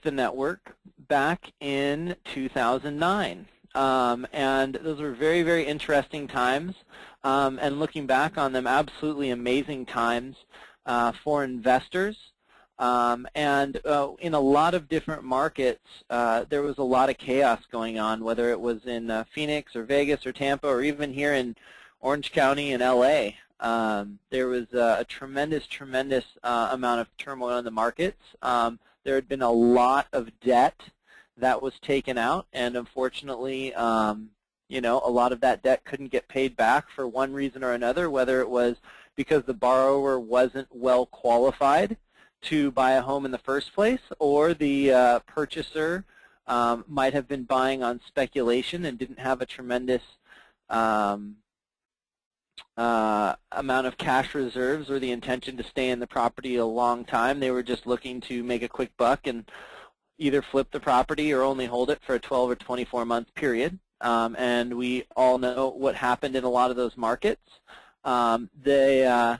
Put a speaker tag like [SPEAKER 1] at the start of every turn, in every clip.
[SPEAKER 1] the network back in 2009. And those were very, very interesting times. And looking back on them, absolutely amazing times for investors. In a lot of different markets, there was a lot of chaos going on, whether it was in Phoenix or Vegas or Tampa or even here in Orange County and LA. There was a tremendous, tremendous amount of turmoil in the markets. There had been a lot of debt that was taken out, and unfortunately, you know, a lot of that debt couldn't get paid back for one reason or another, whether it was because the borrower wasn't well qualified to buy a home in the first place, or the purchaser might have been buying on speculation and didn't have a tremendous amount of cash reserves or the intention to stay in the property a long time. They were just looking to make a quick buck and either flip the property or only hold it for a 12 or 24-month period. And we all know what happened in a lot of those markets. They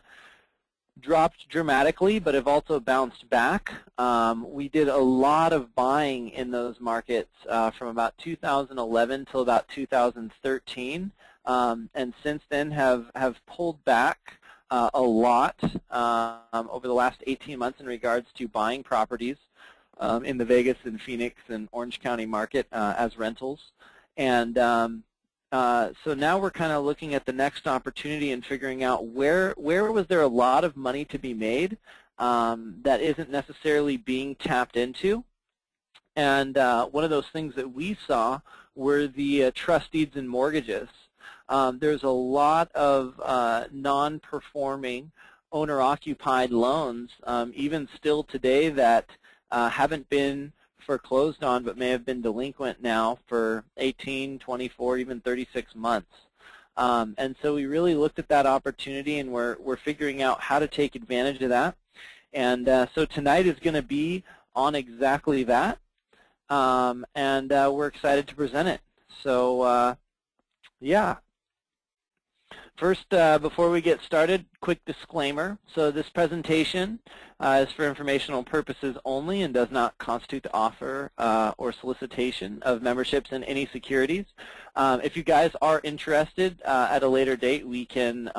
[SPEAKER 1] dropped dramatically, but have also bounced back. We did a lot of buying in those markets from about 2011 till about 2013, and since then have pulled back a lot over the last 18 months in regards to buying properties in the Vegas and Phoenix and Orange County market as rentals. And so now we're kind of looking at the next opportunity and figuring out where was there a lot of money to be made that isn't necessarily being tapped into. And one of those things that we saw were the trust deeds and mortgages. There's a lot of non-performing owner-occupied loans, even still today, that haven't been foreclosed on but may have been delinquent now for 18, 24, even 36 months. And so we really looked at that opportunity, and we're figuring out how to take advantage of that. And so tonight is going to be on exactly that, and we're excited to present it. So yeah. First, before we get started, quick disclaimer. So this presentation is for informational purposes only and does not constitute the offer or solicitation of memberships in any securities. If you guys are interested, at a later date, we can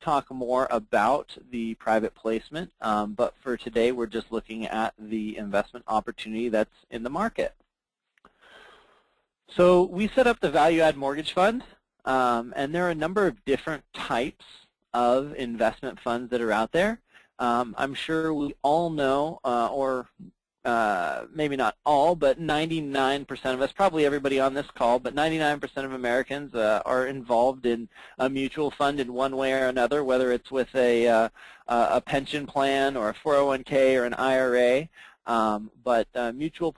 [SPEAKER 1] talk more about the private placement. But for today, we're just looking at the investment opportunity that's in the market. So we set up the Value Add Mortgage Fund. And there are a number of different types of investment funds that are out there. I'm sure we all know, or maybe not all, but 99% of us, probably everybody on this call, but 99% of Americans are involved in a mutual fund in one way or another, whether it's with a pension plan or a 401k or an IRA. But mutual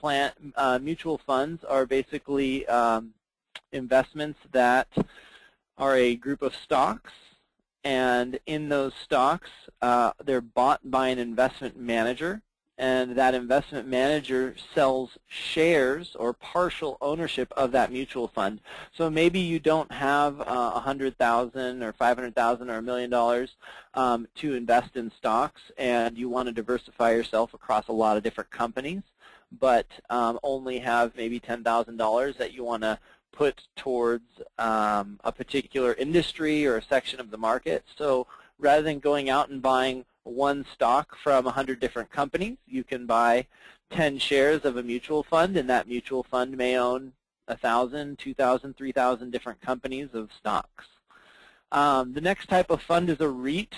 [SPEAKER 1] funds are basically investments that are a group of stocks, and in those stocks they're bought by an investment manager, and that investment manager sells shares or partial ownership of that mutual fund. So maybe you don't have $100,000 or $500,000 or $1 million to invest in stocks, and you want to diversify yourself across a lot of different companies, but only have maybe $10,000 that you want to put towards a particular industry or a section of the market. So rather than going out and buying one stock from 100 different companies, you can buy 10 shares of a mutual fund, and that mutual fund may own 1,000, 2,000, 3,000 different companies of stocks. The next type of fund is a REIT.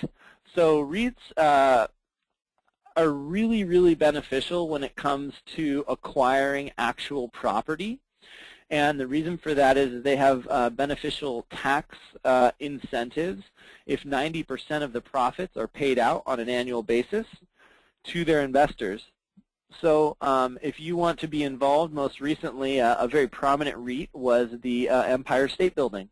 [SPEAKER 1] So REITs are really, really beneficial when it comes to acquiring actual property. And the reason for that is they have beneficial tax incentives if 90% of the profits are paid out on an annual basis to their investors. So if you want to be involved, most recently a very prominent REIT was the Empire State Building.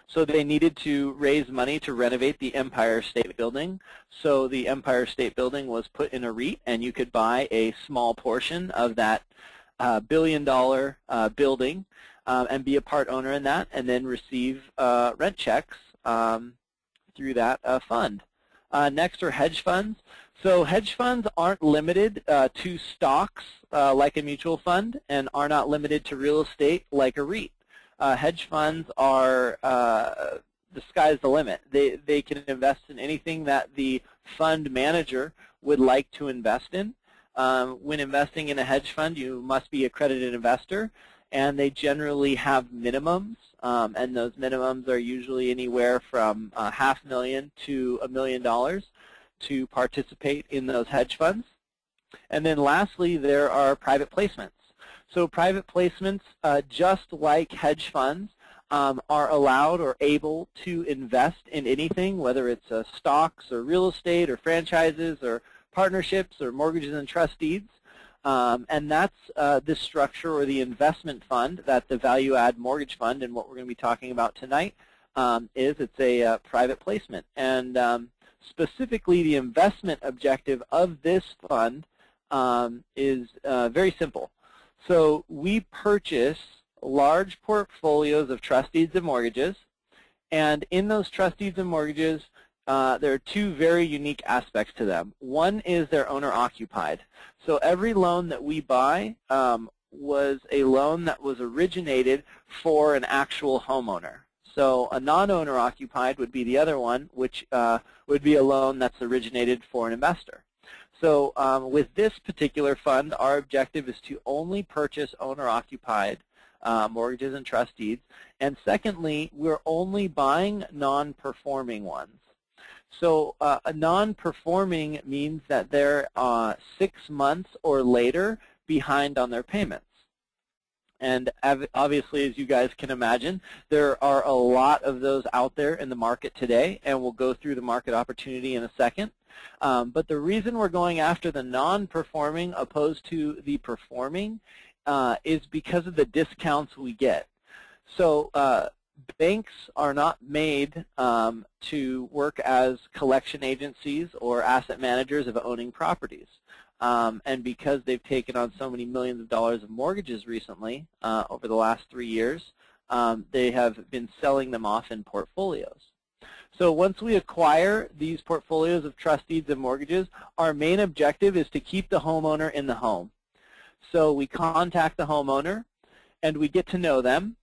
[SPEAKER 1] So they needed to raise money to renovate the Empire State Building. So the Empire State Building was put in a REIT, and you could buy a small portion of that billion-dollar building and be a part owner in that, and then receive rent checks through that fund. Next are hedge funds. So hedge funds aren't limited to stocks like a mutual fund, and are not limited to real estate like a REIT. Hedge funds are, the sky's the limit. They can invest in anything that the fund manager would like to invest in. When investing in a hedge fund, you must be an accredited investor, and they generally have minimums, and those minimums are usually anywhere from $500,000 to $1 million to participate in those hedge funds. And then lastly, there are private placements. So private placements, just like hedge funds, are allowed or able to invest in anything, whether it's stocks or real estate or franchises or partnerships or mortgages and trust deeds. And that's this structure, or the investment fund that the value add mortgage fund, and what we're going to be talking about tonight, is. It's a private placement. And specifically, the investment objective of this fund is very simple. So we purchase large portfolios of trust deeds and mortgages, and in those trust deeds and mortgages, there are two very unique aspects to them. One is they're owner-occupied. So every loan that we buy was a loan that was originated for an actual homeowner. So a non-owner occupied would be the other one, which would be a loan that's originated for an investor. So with this particular fund, our objective is to only purchase owner-occupied mortgages and trust deeds. And secondly, we're only buying non-performing ones. So a non-performing means that they're 6 months or later behind on their payments. And obviously, as you guys can imagine, there are a lot of those out there in the market today, and we'll go through the market opportunity in a second. But the reason we're going after the non-performing opposed to the performing is because of the discounts we get. So banks are not made to work as collection agencies or asset managers of owning properties. And because they've taken on so many millions of dollars of mortgages recently, over the last 3 years, they have been selling them off in portfolios. So once we acquire these portfolios of trust deeds and mortgages, our main objective is to keep the homeowner in the home. So we contact the homeowner, and we get to know them,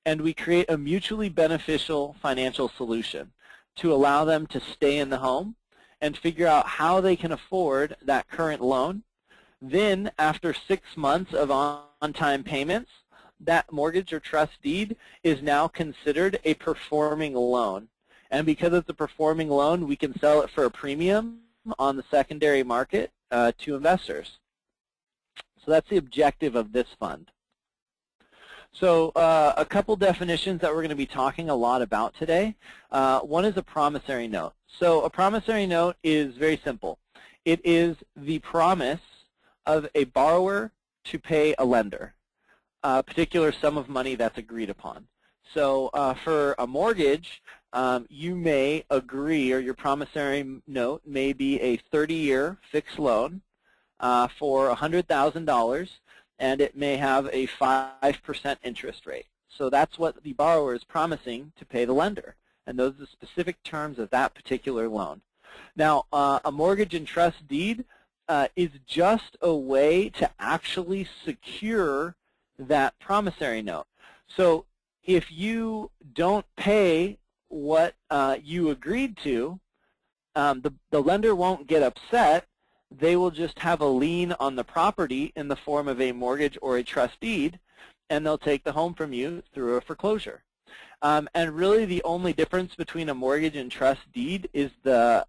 [SPEAKER 1] and we create a mutually beneficial financial solution to allow them to stay in the home and figure out how they can afford that current loan. Then, after 6 months of on-time payments, that mortgage or trust deed is now considered a performing loan. And because it's a performing loan, we can sell it for a premium on the secondary market to investors. So that's the objective of this fund. So a couple definitions that we're going to be talking a lot about today. One is a promissory note. So a promissory note is very simple. It is the promise of a borrower to pay a lender a particular sum of money that's agreed upon. So for a mortgage, you may agree, or your promissory note may be a 30-year fixed loan for $100,000, and it may have a 5% interest rate. So that's what the borrower is promising to pay the lender, and those are the specific terms of that particular loan. Now, a mortgage and trust deed is just a way to actually secure that promissory note. So if you don't pay what you agreed to, the lender won't get upset. They will just have a lien on the property in the form of a mortgage or a trust deed, and they'll take the home from you through a foreclosure. And really the only difference between a mortgage and trust deed is the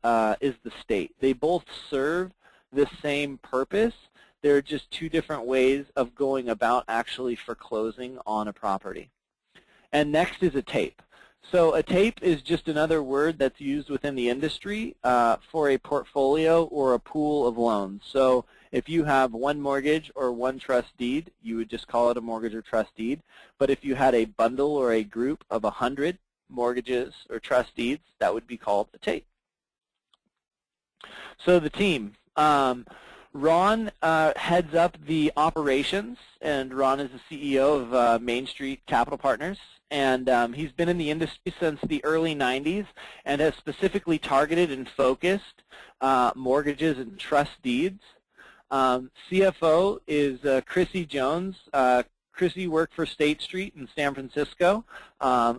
[SPEAKER 1] state. They both serve the same purpose. There are just two different ways of going about actually foreclosing on a property. And next is a tape. So a tape is just another word that's used within the industry for a portfolio or a pool of loans. So if you have one mortgage or one trust deed, you would just call it a mortgage or trust deed. But if you had a bundle or a group of 100 mortgages or trust deeds, that would be called a tape. So the team. Ron heads up the operations, and Ron is the CEO of Main Street Capital Partners. And he's been in the industry since the early 90s and has specifically targeted and focused mortgages and trust deeds. CFO is Chrissy Jones. Chrissy worked for State Street in San Francisco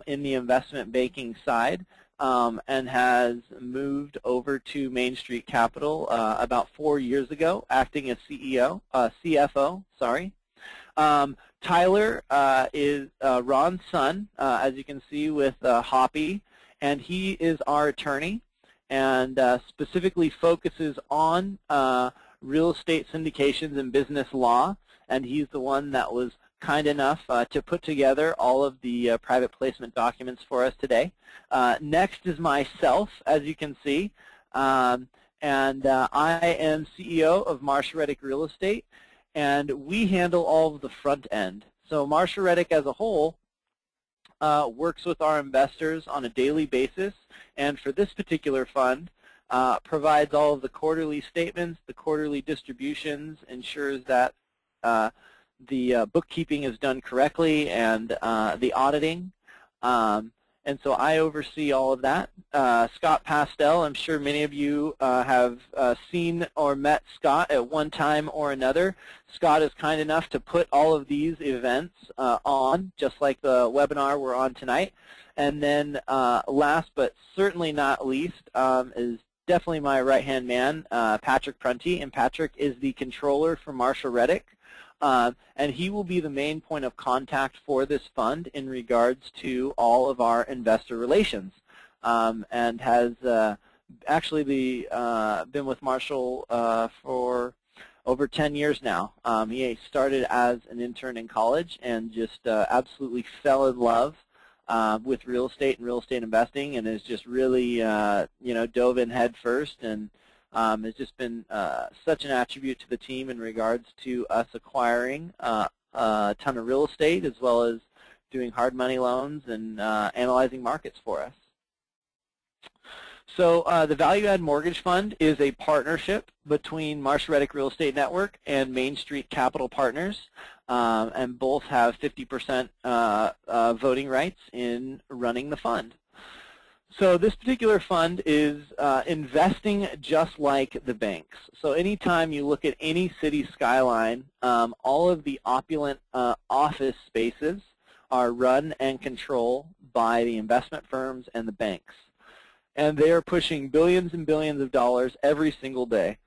[SPEAKER 1] in the investment banking side. And has moved over to Main Street Capital about 4 years ago, acting as CFO. Sorry. Tyler is Ron's son, as you can see with Hoppy, and he is our attorney, and specifically focuses on real estate syndications and business law, and he's the one that was kind enough to put together all of the private placement documents for us today. Next is myself, as you can see, and I am CEO of Marsha Reddick Real Estate, and we handle all of the front end. So Marsha Reddick as a whole works with our investors on a daily basis, and for this particular fund, provides all of the quarterly statements, the quarterly distributions, ensures that the bookkeeping is done correctly, and the auditing. And so I oversee all of that. Scott Pastel, I'm sure many of you have seen or met Scott at one time or another. Scott is kind enough to put all of these events on, just like the webinar we're on tonight. And then last but certainly not least is definitely my right-hand man, Patrick Prunty. And Patrick is the controller for Marsha Reddick. And he will be the main point of contact for this fund in regards to all of our investor relations, and has actually been with Marshall for over 10 years now. He started as an intern in college and just absolutely fell in love with real estate and real estate investing, and has just really dove in head first, and has just been such an attribute to the team in regards to us acquiring a ton of real estate, as well as doing hard money loans and analyzing markets for us. So the Value Add Mortgage Fund is a partnership between Marsha Reddick Real Estate Network and Main Street Capital Partners, and both have 50% voting rights in running the fund. So this particular fund is investing just like the banks. So anytime you look at any city skyline, all of the opulent office spaces are run and controlled by the investment firms and the banks. And they are pushing billions and billions of dollars every single day.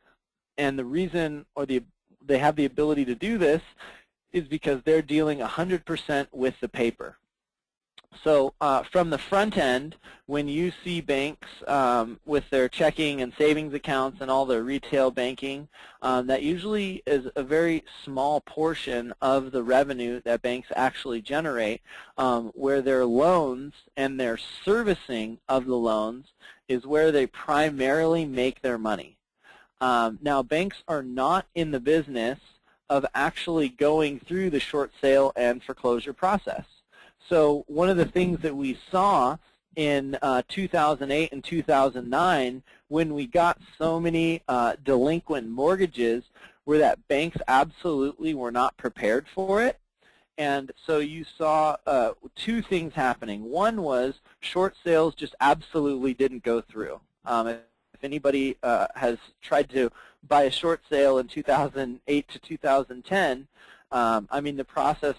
[SPEAKER 1] And the reason, or they have the ability to do this, is because they're dealing 100% with the paper. So from the front end, when you see banks with their checking and savings accounts and all their retail banking, that usually is a very small portion of the revenue that banks actually generate, where their loans and their servicing of the loans is where they primarily make their money. Now, banks are not in the business of actually going through the short sale and foreclosure process. So one of the things that we saw in 2008 and 2009, when we got so many delinquent mortgages, were that banks absolutely were not prepared for it. And so you saw two things happening. One was short sales just absolutely didn't go through. If anybody has tried to buy a short sale in 2008 to 2010, I mean, the process,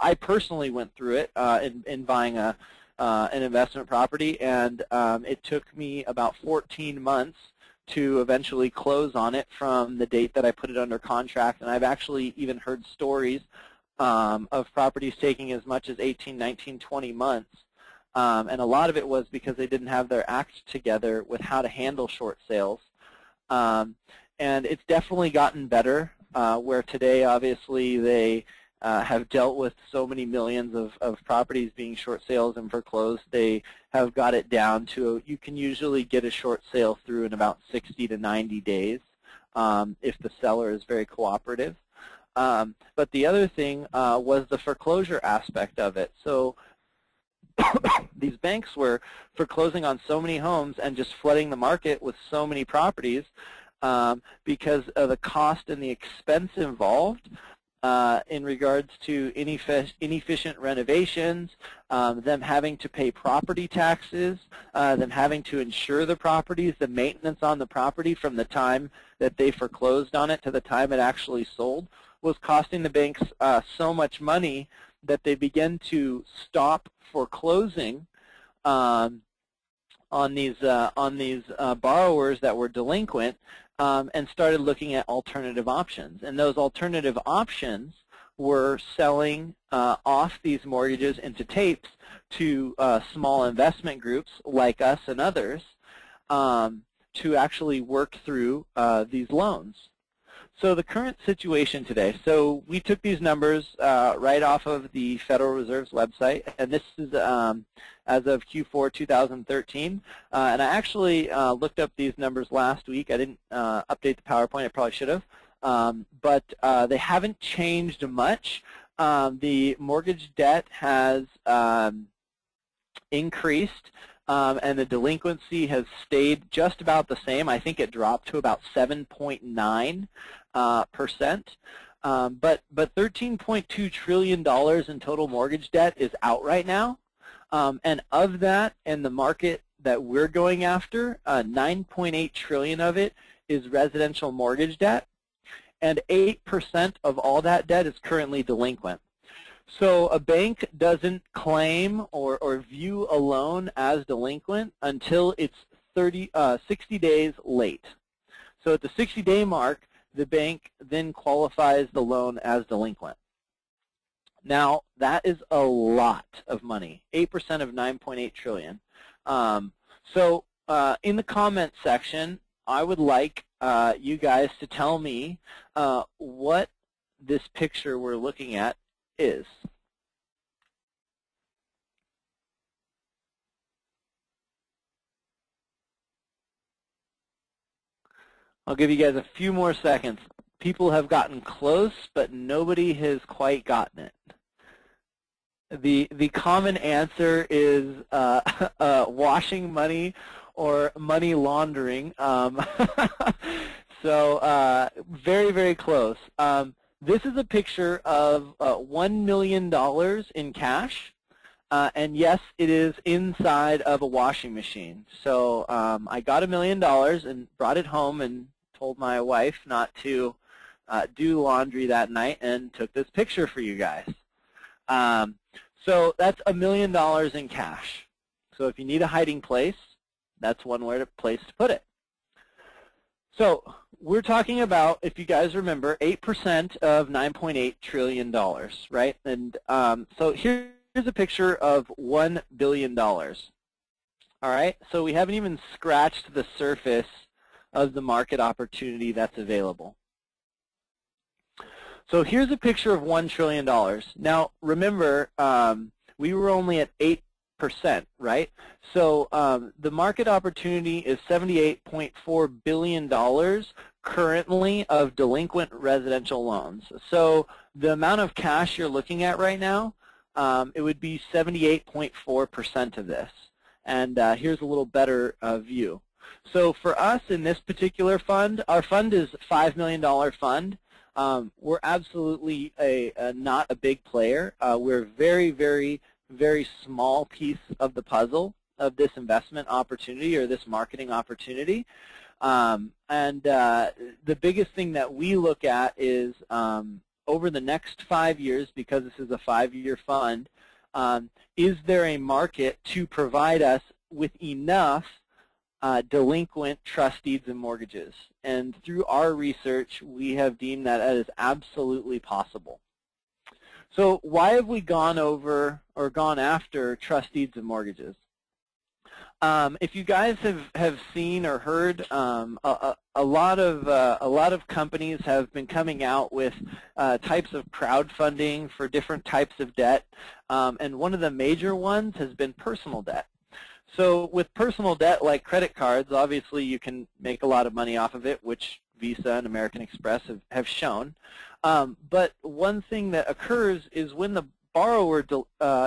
[SPEAKER 1] I personally went through it in buying an investment property, and it took me about 14 months to eventually close on it from the date that I put it under contract. And I've actually even heard stories of properties taking as much as 18, 19, 20 months. And a lot of it was because they didn't have their act together with how to handle short sales. And it's definitely gotten better, where today, obviously, they have dealt with so many millions of properties being short sales and foreclosed. They have got it down to, you can usually get a short sale through in about 60 to 90 days if the seller is very cooperative. But the other thing was the foreclosure aspect of it. So these banks were foreclosing on so many homes and just flooding the market with so many properties because of the cost and the expense involved in regards to inefficient renovations, them having to pay property taxes, them having to insure the properties, the maintenance on the property from the time that they foreclosed on it to the time it actually sold was costing the banks so much money that they began to stop foreclosing on these borrowers that were delinquent, and started looking at alternative options. And those alternative options were selling off these mortgages into tapes to small investment groups like us and others to actually work through these loans. So the current situation today, so we took these numbers right off of the Federal Reserve's website, and this is as of Q4 2013. And I actually looked up these numbers last week. I didn't update the PowerPoint. I probably should have. But they haven't changed much. The mortgage debt has increased, and the delinquency has stayed just about the same. I think it dropped to about 7.9%. But $13.2 trillion in total mortgage debt is out right now. And of that, in the market that we're going after, 9.8 trillion of it is residential mortgage debt, and 8% of all that debt is currently delinquent. So a bank doesn't claim or view a loan as delinquent until it's 60 days late. So at the 60-day mark, the bank then qualifies the loan as delinquent. Now, that is a lot of money, 8% of 9.8 trillion. So in the comment section, I would like you guys to tell me what this picture we're looking at is. I'll give you guys a few more seconds. People have gotten close, but nobody has quite gotten it. The common answer is washing money or money laundering. So very, very close. This is a picture of $1 million in cash. And yes, it is inside of a washing machine. So I got $1 million and brought it home and told my wife not to do laundry that night and took this picture for you guys. So that's $1 million in cash. So if you need a hiding place, that's one place to put it. So we're talking about, if you guys remember, 8% of $9.8 trillion, right? And so here's a picture of $1 billion. All right, so we haven't even scratched the surface of the market opportunity that's available. So here's a picture of $1 trillion. Now, remember, we were only at 8%, right? So the market opportunity is $78.4 billion currently of delinquent residential loans. So the amount of cash you're looking at right now, it would be 78.4% of this. And here's a little better view. So for us in this particular fund, our fund is a $5 million fund. We're absolutely not a big player. We're a very, very, very small piece of the puzzle of this investment opportunity or this marketing opportunity. And the biggest thing that we look at is over the next 5 years, because this is a 5-year fund, is there a market to provide us with enough delinquent trust deeds and mortgages? And through our research, we have deemed that that is absolutely possible. So why have we gone over or gone after trust deeds and mortgages? If you guys have seen or heard, a lot of companies have been coming out with types of crowdfunding for different types of debt, and one of the major ones has been personal debt. So with personal debt like credit cards, obviously you can make a lot of money off of it, which Visa and American Express have shown. But one thing that occurs is when the borrower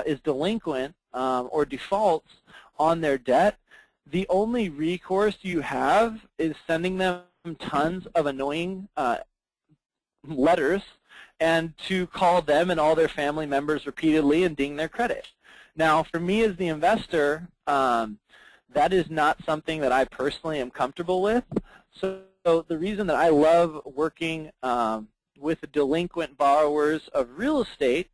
[SPEAKER 1] is delinquent or defaults on their debt, the only recourse you have is sending them tons of annoying letters and to call them and all their family members repeatedly and ding their credit. Now, for me as the investor, that is not something that I personally am comfortable with. So the reason that I love working with delinquent borrowers of real estate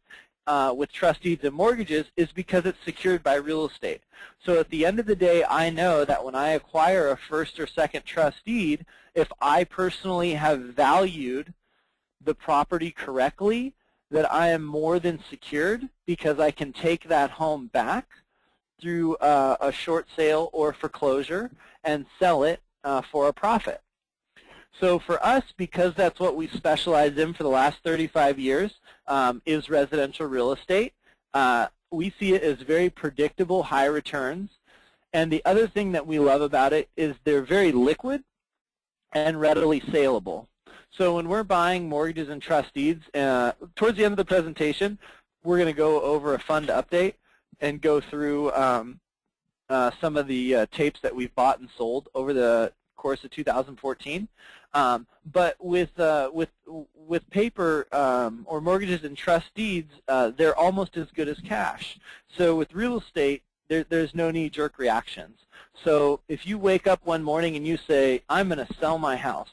[SPEAKER 1] with trust deeds and mortgages is because it's secured by real estate. So at the end of the day, I know that when I acquire a first or second trust deed, if I personally have valued the property correctly, that I am more than secured because I can take that home back through a short sale or foreclosure and sell it for a profit. So for us, because that's what we specialize in for the last 35 years, is residential real estate, we see it as very predictable, high returns. And the other thing that we love about it is they're very liquid and readily saleable. So when we're buying mortgages and trust deeds, towards the end of the presentation, we're going to go over a fund update and go through some of the tapes that we've bought and sold over the course of 2014. But with paper or mortgages and trust deeds, they're almost as good as cash. So with real estate, there's no knee-jerk reactions. So if you wake up one morning and you say, I'm going to sell my house,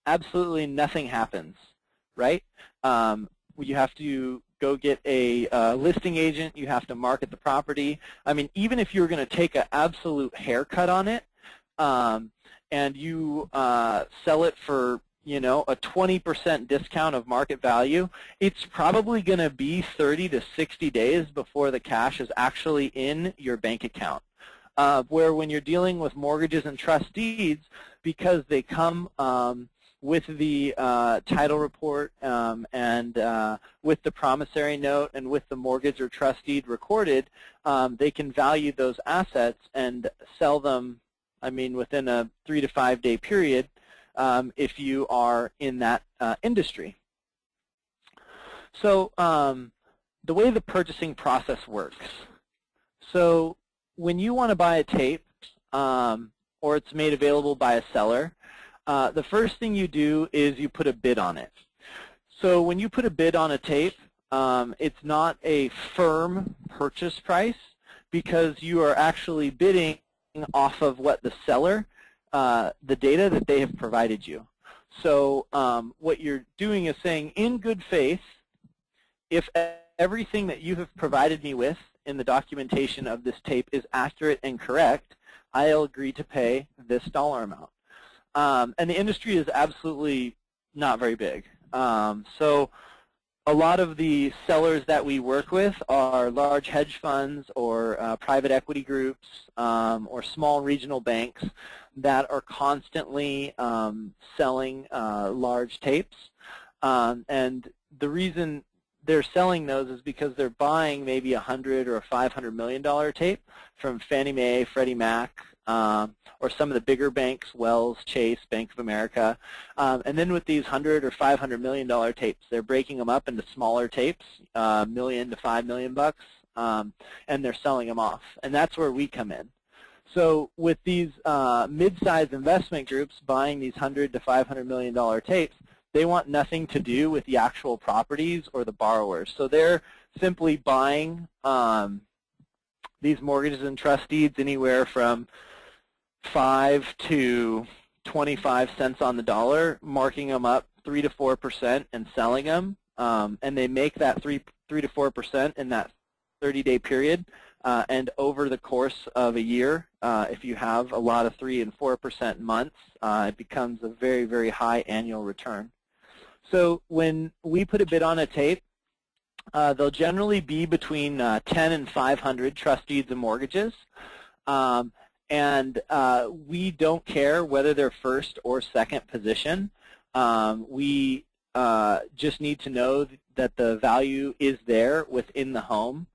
[SPEAKER 1] absolutely nothing happens, right? You have to go get a listing agent. You have to market the property. I mean, even if you were going to take an absolute haircut on it and you sell it for, you know, a 20% discount of market value, it's probably going to be 30 to 60 days before the cash is actually in your bank account. Where when you're dealing with mortgages and trust deeds, because they come with the title report and with the promissory note and with the mortgage or trust deed recorded, they can value those assets and sell them, I mean, within a 3 to 5 day period if you are in that industry. So the way the purchasing process works. So when you want to buy a tape or it's made available by a seller, the first thing you do is you put a bid on it. So when you put a bid on a tape, it's not a firm purchase price because you are actually bidding off of what the seller, the data that they have provided you. So what you're doing is saying, in good faith, if everything that you have provided me with in the documentation of this tape is accurate and correct, I'll agree to pay this dollar amount. And the industry is absolutely not very big. So a lot of the sellers that we work with are large hedge funds or private equity groups or small regional banks that are constantly selling large tapes. And the reason they're selling those is because they're buying maybe a $100 or a $500 million tape from Fannie Mae, Freddie Mac, or some of the bigger banks, Wells, Chase, Bank of America. And then with these $100 or $500 million tapes, they're breaking them up into smaller tapes, $1 million to $5 million bucks, and they're selling them off. And that's where we come in. So with these mid-sized investment groups buying these $100 to $500 million tapes, they want nothing to do with the actual properties or the borrowers. So they're simply buying these mortgages and trust deeds anywhere from 5 to 25 cents on the dollar, marking them up 3 to 4% and selling them. And they make that 3 to 4% in that 30-day period. And over the course of a year, if you have a lot of 3 and 4% months, it becomes a very, very high annual return. So when we put a bid on a tape, they'll generally be between 10 and 500 trust deeds and mortgages. And we don't care whether they're first or second position. We just need to know that the value is there within the home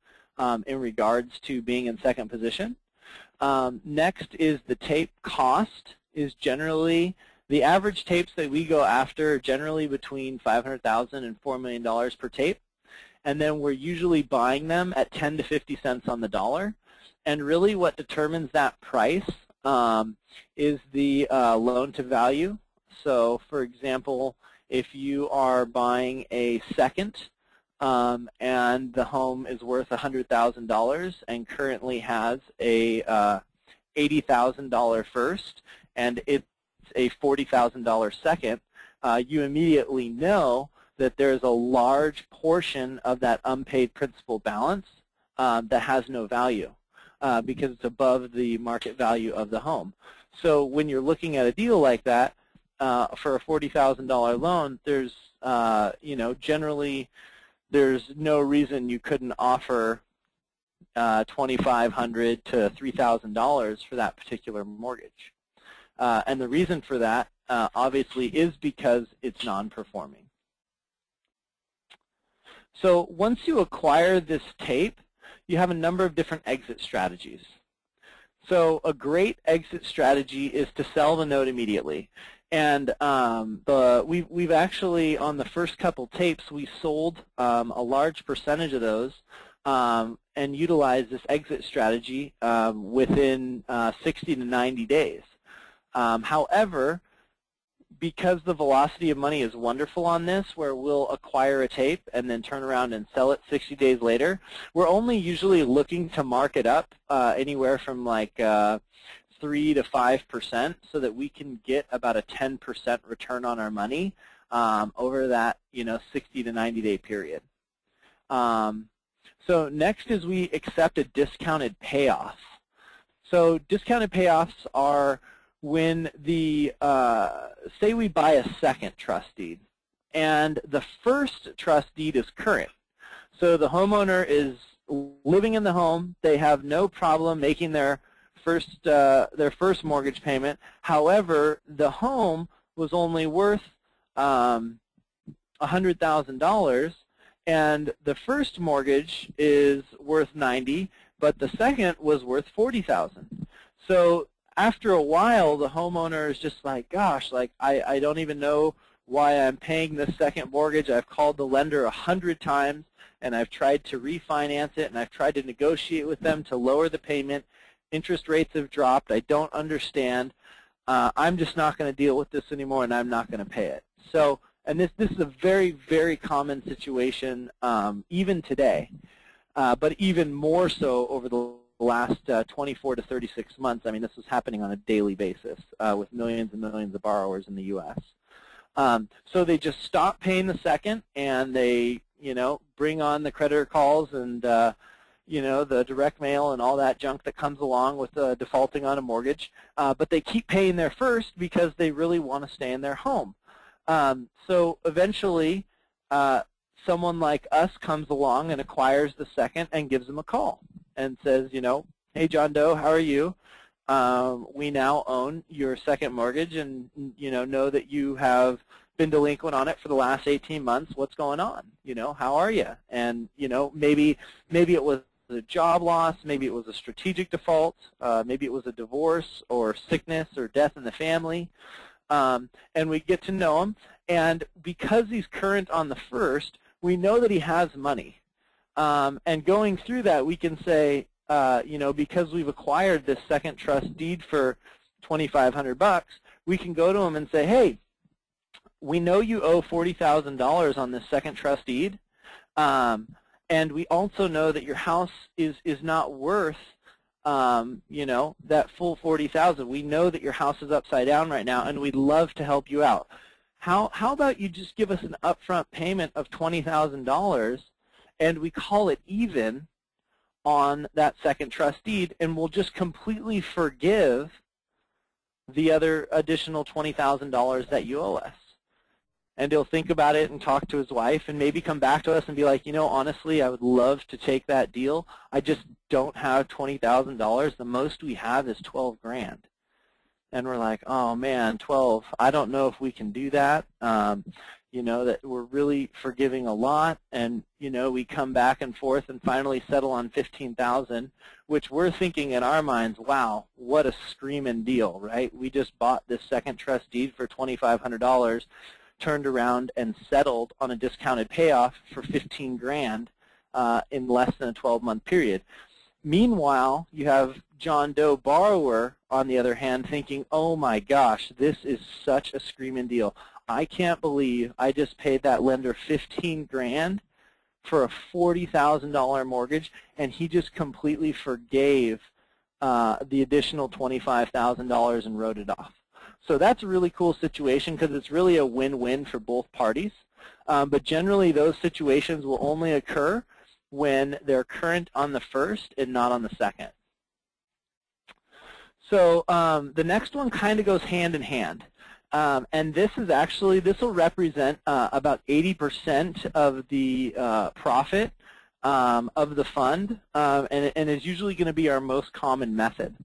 [SPEAKER 1] in regards to being in second position. Next is the tape cost is generally, the average tapes that we go after are generally between $500,000 and $4 million per tape. And then we're usually buying them at 10 to 50 cents on the dollar. And really what determines that price is the loan to value. So, for example, if you are buying a second and the home is worth $100,000 and currently has a $80,000 first and it's a $40,000 second, you immediately know that there's a large portion of that unpaid principal balance that has no value because it's above the market value of the home. So when you're looking at a deal like that, for a $40,000 loan, there's, generally there's no reason you couldn't offer $2,500 to $3,000 for that particular mortgage. And the reason for that, obviously, is because it's non-performing. So once you acquire this tape, you have a number of different exit strategies. So a great exit strategy is to sell the note immediately. And we've actually, on the first couple tapes, we sold a large percentage of those and utilized this exit strategy within 60 to 90 days. However, because the velocity of money is wonderful on this, where we'll acquire a tape and then turn around and sell it 60 days later, we're only usually looking to mark it up anywhere from like 3 to 5% so that we can get about a 10% return on our money over that 60 to 90 day period. So next is we accept a discounted payoff. So discounted payoffs are when the, say we buy a second trust deed, and the first trust deed is current. So the homeowner is living in the home. They have no problem making their first mortgage payment. However, the home was only worth $100,000, and the first mortgage is worth $90,000, but the second was worth $40,000. So after a while, the homeowner is just like, gosh, like I don't even know why I'm paying this second mortgage. I've called the lender 100 times, and I've tried to refinance it, and I've tried to negotiate with them to lower the payment. Interest rates have dropped. I don't understand. I'm just not going to deal with this anymore, and I'm not going to pay it. So, and this is a very, very common situation even today, but even more so over the last 24 to 36 months. I mean, this was happening on a daily basis with millions and millions of borrowers in the U.S. So they just stop paying the second, and they, bring on the creditor calls and, the direct mail and all that junk that comes along with defaulting on a mortgage. But they keep paying their first because they really want to stay in their home. So eventually, someone like us comes along and acquires the second and gives them a call and says, hey, John Doe, how are you? We now own your second mortgage and, know that you have been delinquent on it for the last 18 months. What's going on? How are you? And, maybe it was a job loss, maybe it was a strategic default, maybe it was a divorce or sickness or death in the family. And we get to know him. And because he's current on the first, we know that he has money. And going through that, we can say, because we've acquired this second trust deed for $2,500, we can go to him and say, hey, we know you owe $40,000 on this second trust deed, and we also know that your house is not worth, that full $40,000. We know that your house is upside down right now, and we'd love to help you out. How about you just give us an upfront payment of $20,000, and we call it even on that second trust deed, and we'll just completely forgive the other additional $20,000 that you owe us. And he'll think about it and talk to his wife and maybe come back to us and be like, honestly, I would love to take that deal. I just don't have $20,000. The most we have is $12,000. And we're like, oh, man, 12. I don't know if we can do that. That we're really forgiving a lot, and we come back and forth and finally settle on $15,000, which we're thinking in our minds, wow, what a screaming deal, right? We just bought this second trust deed for $2,500, turned around and settled on a discounted payoff for $15,000 in less than a 12-month period. Meanwhile, you have John Doe borrower, on the other hand, thinking, oh my gosh, this is such a screaming deal. I can't believe I just paid that lender 15 grand for a $40,000 mortgage, and he just completely forgave the additional $25,000 and wrote it off. So that's a really cool situation because it's really a win-win for both parties. But generally, those situations will only occur when they're current on the first and not on the second. So the next one kind of goes hand in hand. And this will represent about 80% of the profit of the fund, and is usually going to be our most common method.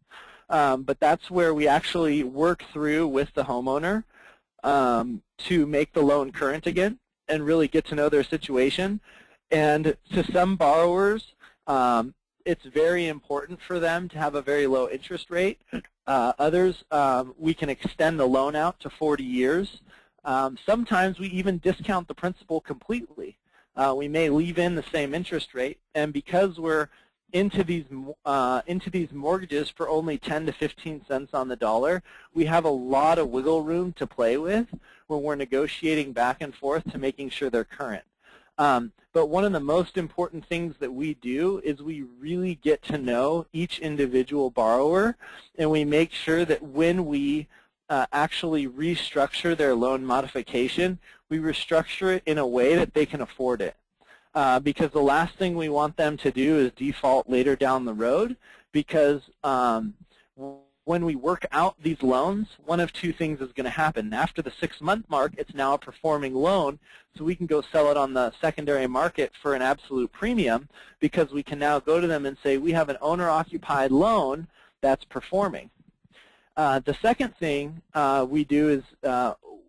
[SPEAKER 1] But that's where we actually work through with the homeowner to make the loan current again and really get to know their situation. And to some borrowers, it's very important for them to have a very low interest rate. Others, we can extend the loan out to 40 years. Sometimes we even discount the principal completely. We may leave in the same interest rate, and because we're into these mortgages for only 10 to 15 cents on the dollar, we have a lot of wiggle room to play with when we're negotiating back and forth to making sure they're current. But one of the most important things that we do is we really get to know each individual borrower, and we make sure that when we actually restructure their loan modification, we restructure it in a way that they can afford it. Because the last thing we want them to do is default later down the road, because when we work out these loans, one of two things is going to happen. After the 6-month mark, it's now a performing loan, so we can go sell it on the secondary market for an absolute premium, because we can now go to them and say, we have an owner-occupied loan that's performing. The second thing we do is,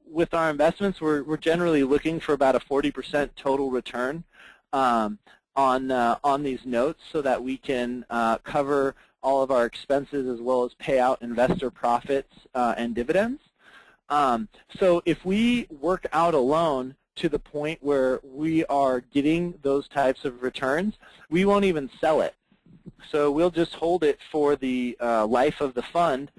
[SPEAKER 1] with our investments, we're generally looking for about a 40% total return on these notes, so that we can cover all of our expenses as well as pay out investor profits and dividends. So if we work out a loan to the point where we are getting those types of returns, we won't even sell it. So we'll just hold it for the life of the fund,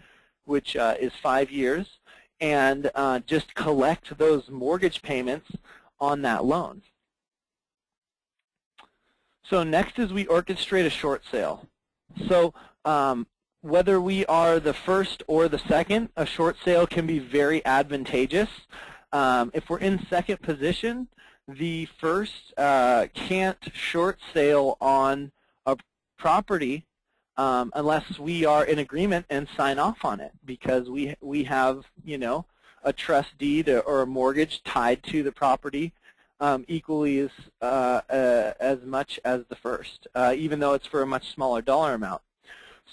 [SPEAKER 1] which is 5 years, and just collect those mortgage payments on that loan. So next is we orchestrate a short sale. So whether we are the first or the second, a short sale can be very advantageous. If we're in second position, the first can't short sale on a property unless we are in agreement and sign off on it, because we have, you know, a trust deed or a mortgage tied to the property equally as much as the first, even though it's for a much smaller dollar amount.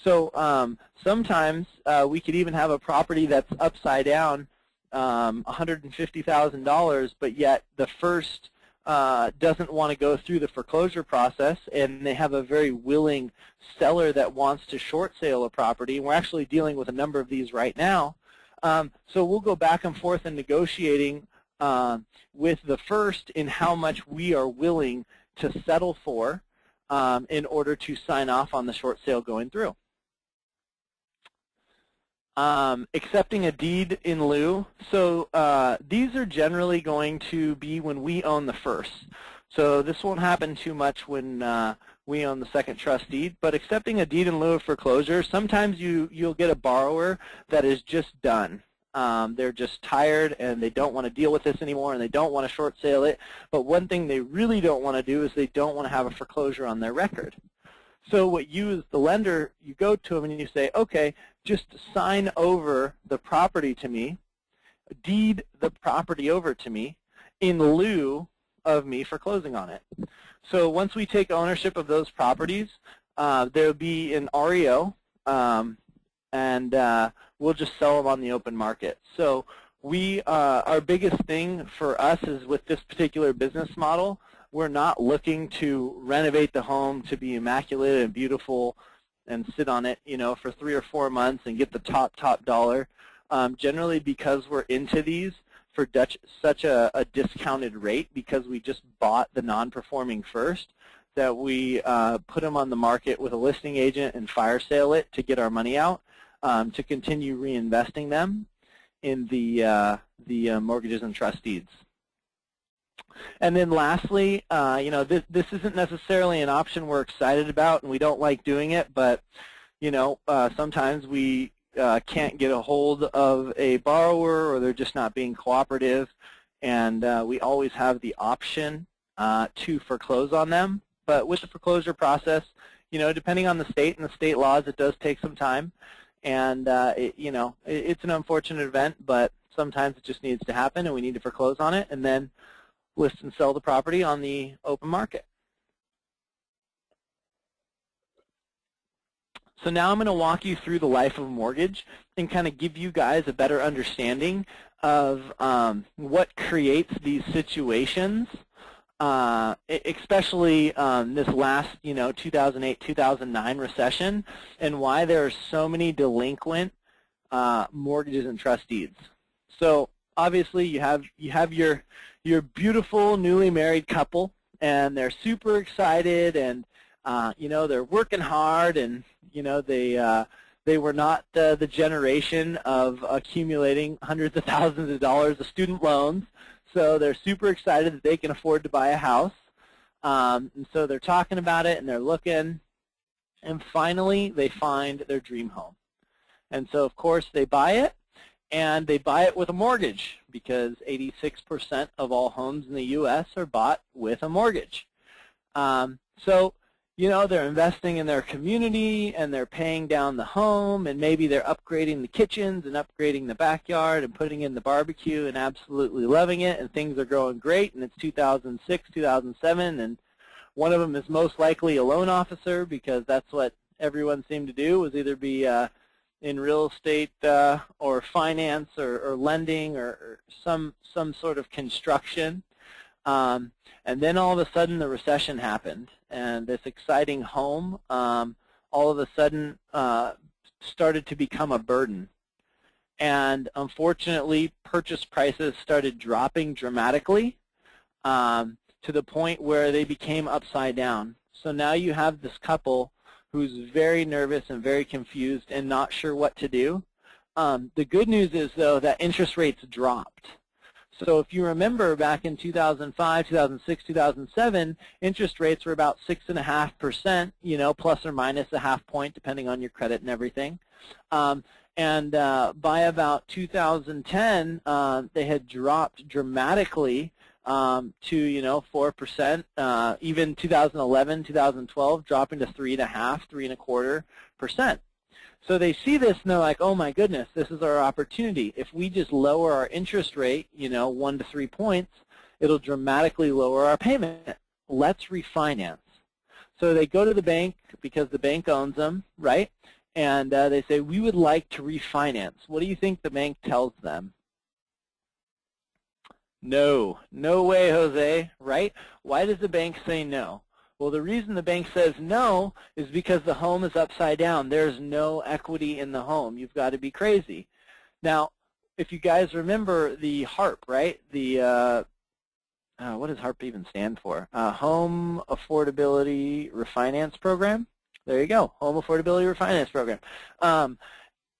[SPEAKER 1] So sometimes we could even have a property that's upside down, $150,000, but yet the first doesn't want to go through the foreclosure process, and they have a very willing seller that wants to short sale a property. And we're actually dealing with a number of these right now. So we'll go back and forth in negotiating with the first in how much we are willing to settle for in order to sign off on the short sale going through. Accepting a deed in lieu. So these are generally going to be when we own the first. So this won't happen too much when we own the second trust deed, but accepting a deed in lieu of foreclosure, sometimes you'll get a borrower that is just done. They're just tired and they don't want to deal with this anymore, and they don't want to short sale it. But one thing they really don't want to do is they don't want to have a foreclosure on their record. So what you as the lender, you go to them and you say, okay, just sign over the property to me, deed the property over to me in lieu of me foreclosing on it. So once we take ownership of those properties, there will be an REO, and we'll just sell them on the open market. So our biggest thing for us is with this particular business model, we're not looking to renovate the home to be immaculate and beautiful and sit on it, you know, for 3 or 4 months and get the top dollar. Generally, because we're into these for such a discounted rate, because we just bought the non-performing first, that we put them on the market with a listing agent and fire sale it to get our money out, to continue reinvesting them in the mortgages and trust deeds. And then lastly, this isn't necessarily an option we're excited about, and we don't like doing it, but sometimes we can't get a hold of a borrower, or they're just not being cooperative, and we always have the option to foreclose on them. But with the foreclosure process, depending on the state and the state laws, it does take some time, and it's an unfortunate event, but sometimes it just needs to happen, and we need to foreclose on it, and then list and sell the property on the open market. So now I'm going to walk you through the life of a mortgage and kind of give you guys a better understanding of what creates these situations, especially this last 2008-2009 recession, and why there are so many delinquent mortgages and trust deeds. So obviously you have your beautiful newly married couple, and they're super excited, and they're working hard, and they were not the generation of accumulating hundreds of thousands of dollars of student loans, so they're super excited that they can afford to buy a house, and so they're talking about it, and they're looking, and finally they find their dream home. And so of course they buy it, and they buy it with a mortgage, because 86% of all homes in the U.S. are bought with a mortgage. So they're investing in their community, and they're paying down the home, and maybe they're upgrading the kitchens and upgrading the backyard and putting in the barbecue and absolutely loving it, and things are going great, and it's 2006, 2007, and one of them is most likely a loan officer, because that's what everyone seemed to do, was either be in real estate or finance or lending or some sort of construction. And then all of a sudden the recession happened, and this exciting home all of a sudden started to become a burden. And unfortunately, purchase prices started dropping dramatically to the point where they became upside down. So now you have this couple who's very nervous and very confused and not sure what to do. The good news is, though, that interest rates dropped. So if you remember back in 2005, 2006, 2007, interest rates were about 6.5%, plus or minus a half point, depending on your credit and everything. And by about 2010, they had dropped dramatically to 4%. Even 2011, 2012, dropping to 3.5%, 3.25%. So they see this and they're like, oh my goodness, this is our opportunity. If we just lower our interest rate, 1 to 3 points, it'll dramatically lower our payment. Let's refinance. So they go to the bank, because the bank owns them, right? And they say, we would like to refinance. What do you think the bank tells them? No, no way, Jose, right? Why does the bank say no? Well, the reason the bank says no is because the home is upside down. There's no equity in the home. You've got to be crazy. Now, if you guys remember the HARP, right? The what does HARP even stand for? Home Affordability Refinance Program. There you go, Home Affordability Refinance Program.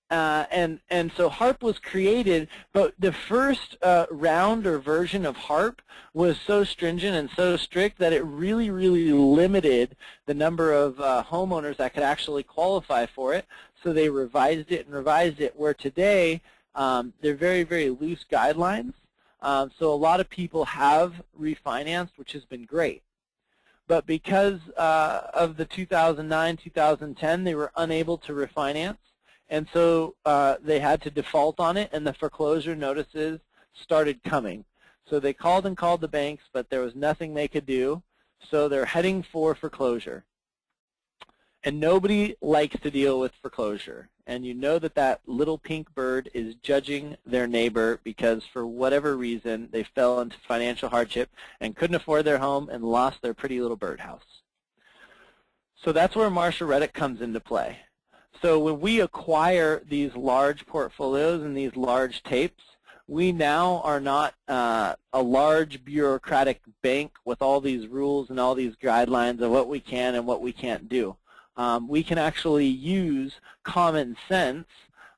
[SPEAKER 1] And so HARP was created, but the first round or version of HARP was so stringent and so strict that it really, really limited the number of homeowners that could actually qualify for it. So they revised it and revised it, where today they're very, very loose guidelines. So a lot of people have refinanced, which has been great. But because of the 2009, 2010, they were unable to refinance. And so they had to default on it, and the foreclosure notices started coming. So they called and called the banks, but there was nothing they could do. So they're heading for foreclosure. And nobody likes to deal with foreclosure. And you know that that little pink bird is judging their neighbor because for whatever reason they fell into financial hardship and couldn't afford their home and lost their pretty little birdhouse. So that's where Marsha Reddick comes into play. So when we acquire these large portfolios and these large tapes, we now are not a large bureaucratic bank with all these rules and all these guidelines of what we can and what we can't do. We can actually use common sense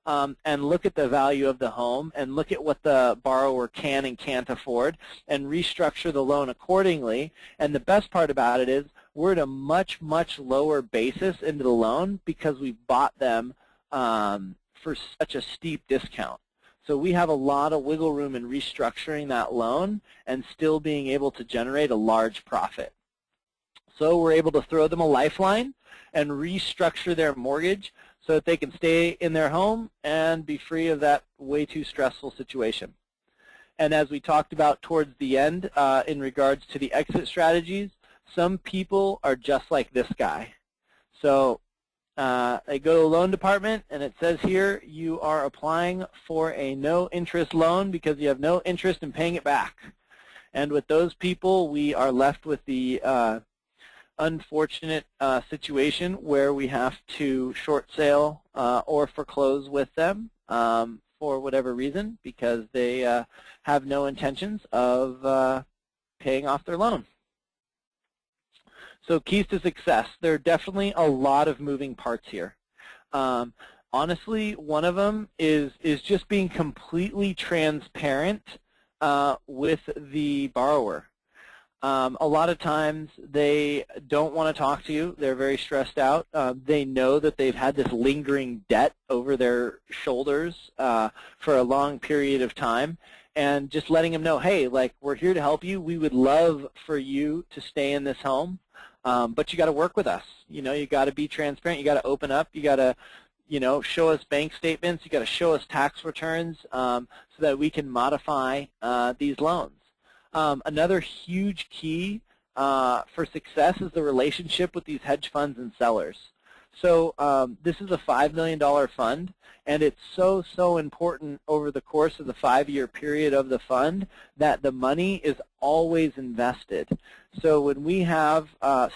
[SPEAKER 1] and look at the value of the home and look at what the borrower can and can't afford and restructure the loan accordingly. And the best part about it is we're at a much, much lower basis into the loan because we bought them for such a steep discount. So we have a lot of wiggle room in restructuring that loan and still being able to generate a large profit. So we're able to throw them a lifeline and restructure their mortgage so that they can stay in their home and be free of that way too stressful situation. And as we talked about towards the end in regards to the exit strategies, some people are just like this guy. So they go to the loan department, and it says here you are applying for a no-interest loan because you have no interest in paying it back. And with those people, we are left with the unfortunate situation where we have to short sale or foreclose with them for whatever reason because they have no intentions of paying off their loan. So keys to success. There are definitely a lot of moving parts here. Honestly, one of them is just being completely transparent with the borrower. A lot of times they don't want to talk to you. They're very stressed out. They know that they've had this lingering debt over their shoulders for a long period of time. And just letting them know, hey, like, we're here to help you. We would love for you to stay in this home. But you got to work with us. You know, you got to be transparent. You got to open up. You got to, you know, show us bank statements. You got to show us tax returns so that we can modify these loans. Another huge key for success is the relationship with these hedge funds and sellers. So this is a $5 million fund, and it's so important over the course of the 5-year period of the fund that the money is always invested. So when we have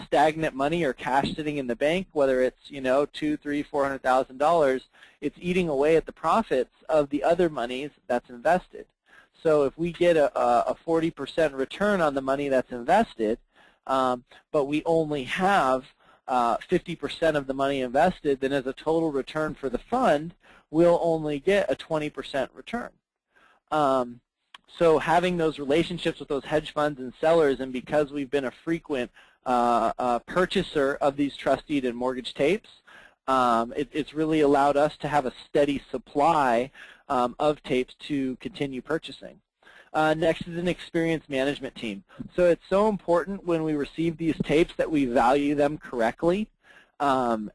[SPEAKER 1] stagnant money or cash sitting in the bank, whether it's, you know, $200,000, $300,000, $400,000, it's eating away at the profits of the other monies that's invested. So if we get a 40% return on the money that's invested, but we only have 50% of the money invested, then as a total return for the fund, we'll only get a 20% return. So having those relationships with those hedge funds and sellers, and because we've been a frequent purchaser of these trust deed and mortgage tapes, it's really allowed us to have a steady supply of tapes to continue purchasing. Next is an experienced management team. So it's so important when we receive these tapes that we value them correctly, and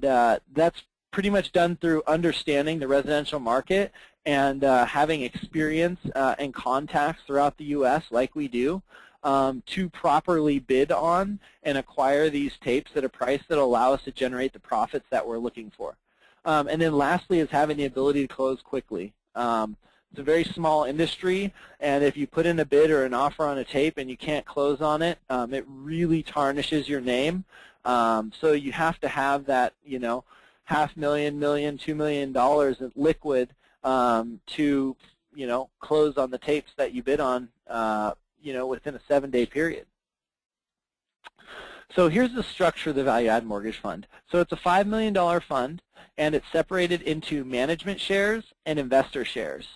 [SPEAKER 1] that's pretty much done through understanding the residential market and having experience and contacts throughout the U.S. like we do to properly bid on and acquire these tapes at a price that allow us to generate the profits that we're looking for. And then lastly is having the ability to close quickly. It's a very small industry, and if you put in a bid or an offer on a tape and you can't close on it, it really tarnishes your name. So you have to have that, you know, $500,000, million, $2 million in liquid to, you know, close on the tapes that you bid on, you know, within a 7-day period. So here's the structure of the value-add mortgage fund. So it's a $5 million fund, and it's separated into management shares and investor shares.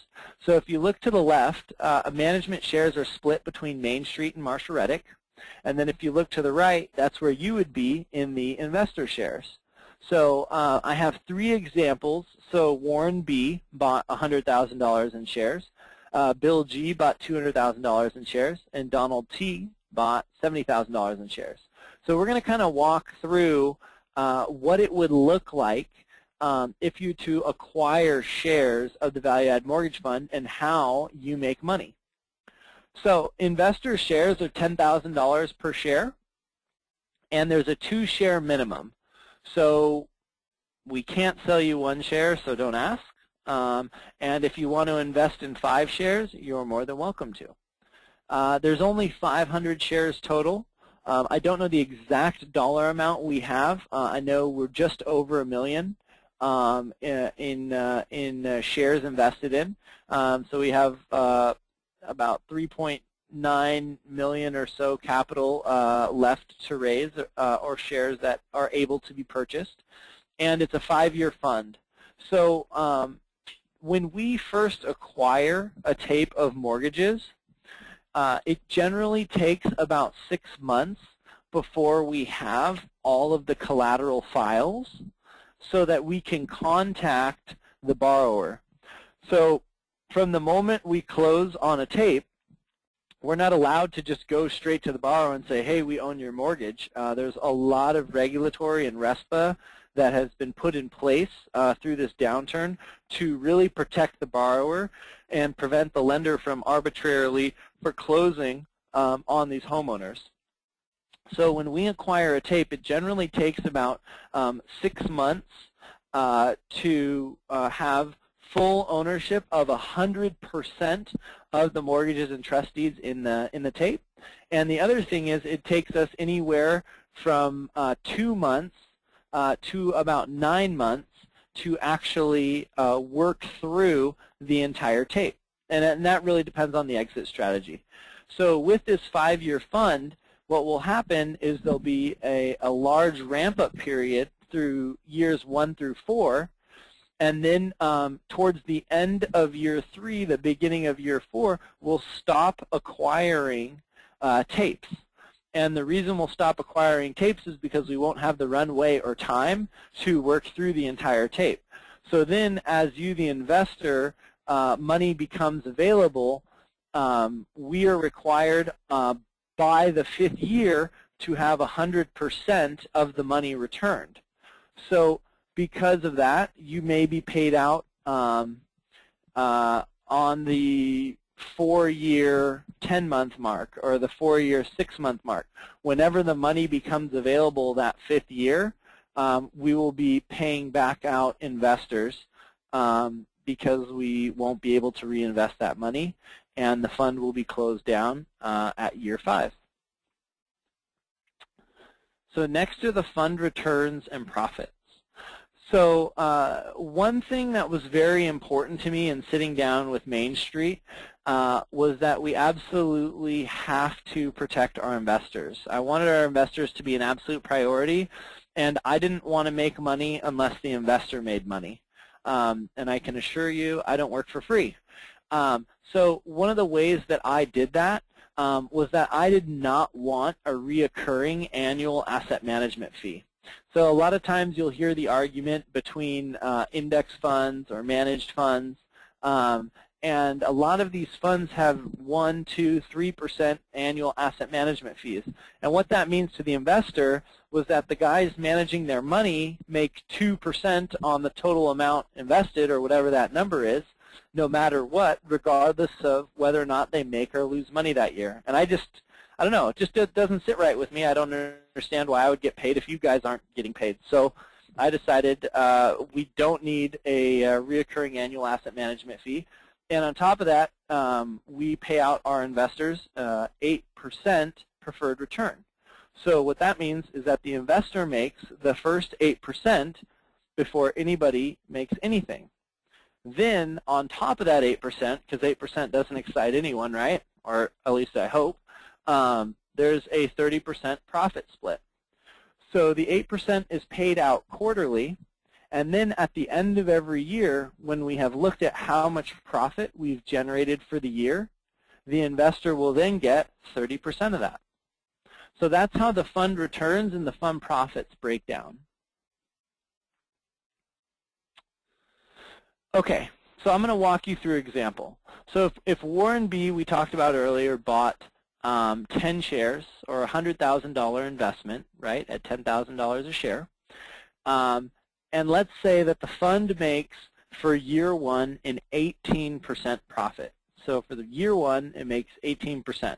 [SPEAKER 1] So if you look to the left, management shares are split between Main Street and Marshall Reddick. And then if you look to the right, that's where you would be in the investor shares. So I have 3 examples. So Warren B. bought $100,000 in shares. Bill G. bought $200,000 in shares. And Donald T. bought $70,000 in shares. So we're going to kind of walk through what it would look like if you to acquire shares of the value-add mortgage fund and how you make money. So investor shares are $10,000 per share, and there's a 2-share minimum. So we can't sell you 1 share, so don't ask. And if you want to invest in 5 shares, you're more than welcome to. There's only 500 shares total. I don't know the exact dollar amount we have. I know we're just over $1 million. in shares invested in. So we have about 3.9 million or so capital left to raise, or shares that are able to be purchased, and it's a 5-year fund. So when we first acquire a tape of mortgages, it generally takes about 6 months before we have all of the collateral files so that we can contact the borrower. So from the moment we close on a tape, we're not allowed to just go straight to the borrower and say, hey, we own your mortgage. There's a lot of regulatory and RESPA that has been put in place through this downturn to really protect the borrower and prevent the lender from arbitrarily foreclosing on these homeowners. So when we acquire a tape, it generally takes about 6 months to have full ownership of 100% of the mortgages and trust deeds in the tape. And the other thing is it takes us anywhere from 2 months to about 9 months to actually work through the entire tape. And that really depends on the exit strategy. So with this 5-year fund, what will happen is there'll be a large ramp-up period through years 1 through 4, and then towards the end of year 3, the beginning of year 4, we'll stop acquiring tapes. And the reason we'll stop acquiring tapes is because we won't have the runway or time to work through the entire tape. So then as you, the investor, money becomes available, we are required by the 5th year to have 100% of the money returned. So because of that, you may be paid out on the 4-year 10-month mark or the 4-year 6-month mark. Whenever the money becomes available that 5th year, we will be paying back out investors because we won't be able to reinvest that money, and the fund will be closed down at year 5. So next are the fund returns and profits. So one thing that was very important to me in sitting down with Main Street was that we absolutely have to protect our investors. I wanted our investors to be an absolute priority, and I didn't want to make money unless the investor made money. And I can assure you I don't work for free. So one of the ways that I did that was that I did not want a reoccurring annual asset management fee. So a lot of times you'll hear the argument between index funds or managed funds, and a lot of these funds have 1%, 2%, 3% annual asset management fees. And what that means to the investor was that the guys managing their money make 2% on the total amount invested, or whatever that number is, no matter what, regardless of whether or not they make or lose money that year. And I don't know, it just doesn't sit right with me. I don't understand why I would get paid if you guys aren't getting paid. So I decided we don't need a reoccurring annual asset management fee. And on top of that, we pay out our investors 8% preferred return. So what that means is that the investor makes the first 8% before anybody makes anything. Then on top of that 8%, because 8% doesn't excite anyone, right? Or at least I hope, there's a 30% profit split. So the 8% is paid out quarterly, and then at the end of every year, when we have looked at how much profit we've generated for the year, the investor will then get 30% of that. So that's how the fund returns and the fund profits break down. Okay, so I'm going to walk you through an example. So if Warren B., we talked about earlier, bought 10 shares or a $100,000 investment, right, at $10,000 a share, and let's say that the fund makes for year 1 an 18% profit. So for the year 1, it makes 18%.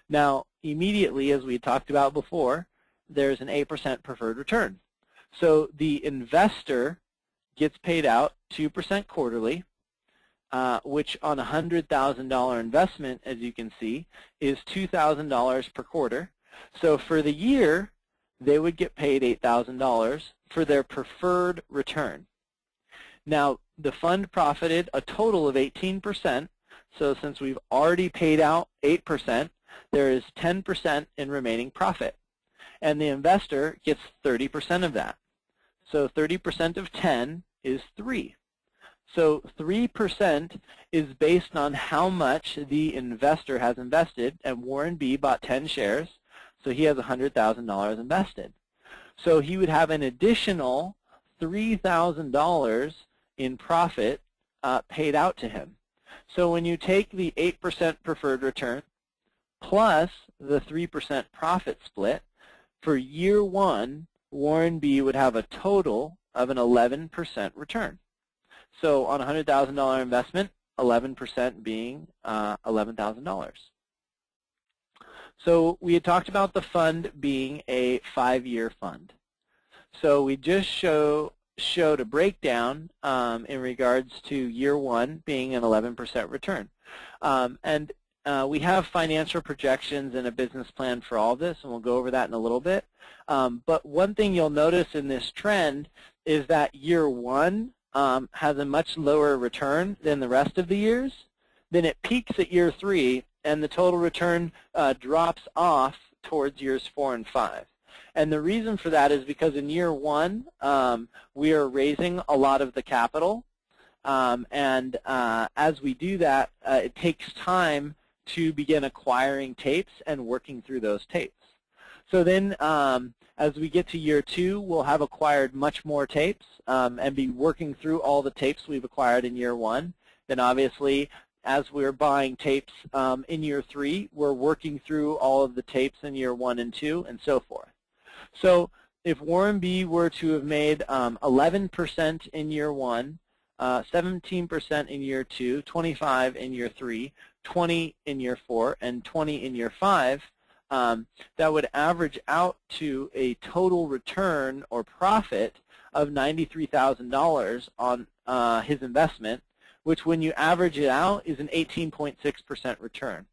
[SPEAKER 1] Now, immediately, as we talked about before, there's an 8% preferred return. So the investor gets paid out 2% quarterly, which on a $100,000 investment, as you can see, is $2,000 per quarter. So for the year, they would get paid $8,000 for their preferred return. Now, the fund profited a total of 18%, so since we've already paid out 8%, there is 10% in remaining profit. And the investor gets 30% of that. So 30% of 10 is 3. So 3% is based on how much the investor has invested, and Warren B. bought 10 shares, so he has $100,000 invested. So he would have an additional $3,000 in profit paid out to him. So when you take the 8% preferred return plus the 3% profit split, for year 1, Warren B. would have a total of an 11% return. So on a $100,000 investment, 11% being $11,000. So we had talked about the fund being a 5-year fund. So we just showed a breakdown in regards to year 1 being an 11% return. We have financial projections and a business plan for all this, and we'll go over that in a little bit. But one thing you'll notice in this trend is that year 1 has a much lower return than the rest of the years. Then it peaks at year 3, and the total return drops off towards years 4 and 5. And the reason for that is because in year 1, we are raising a lot of the capital. As we do that, it takes time to begin acquiring tapes and working through those tapes. So then as we get to year 2, we'll have acquired much more tapes and be working through all the tapes we've acquired in year 1. Then obviously, as we're buying tapes in year 3, we're working through all of the tapes in year 1 and 2, and so forth. So if Warren B. were to have made 11% in year 1, 17% in year 2, 25 in year 3, 20 in year 4, and 20 in year 5, that would average out to a total return or profit of $93,000 on his investment, which when you average it out is an 18.6% return,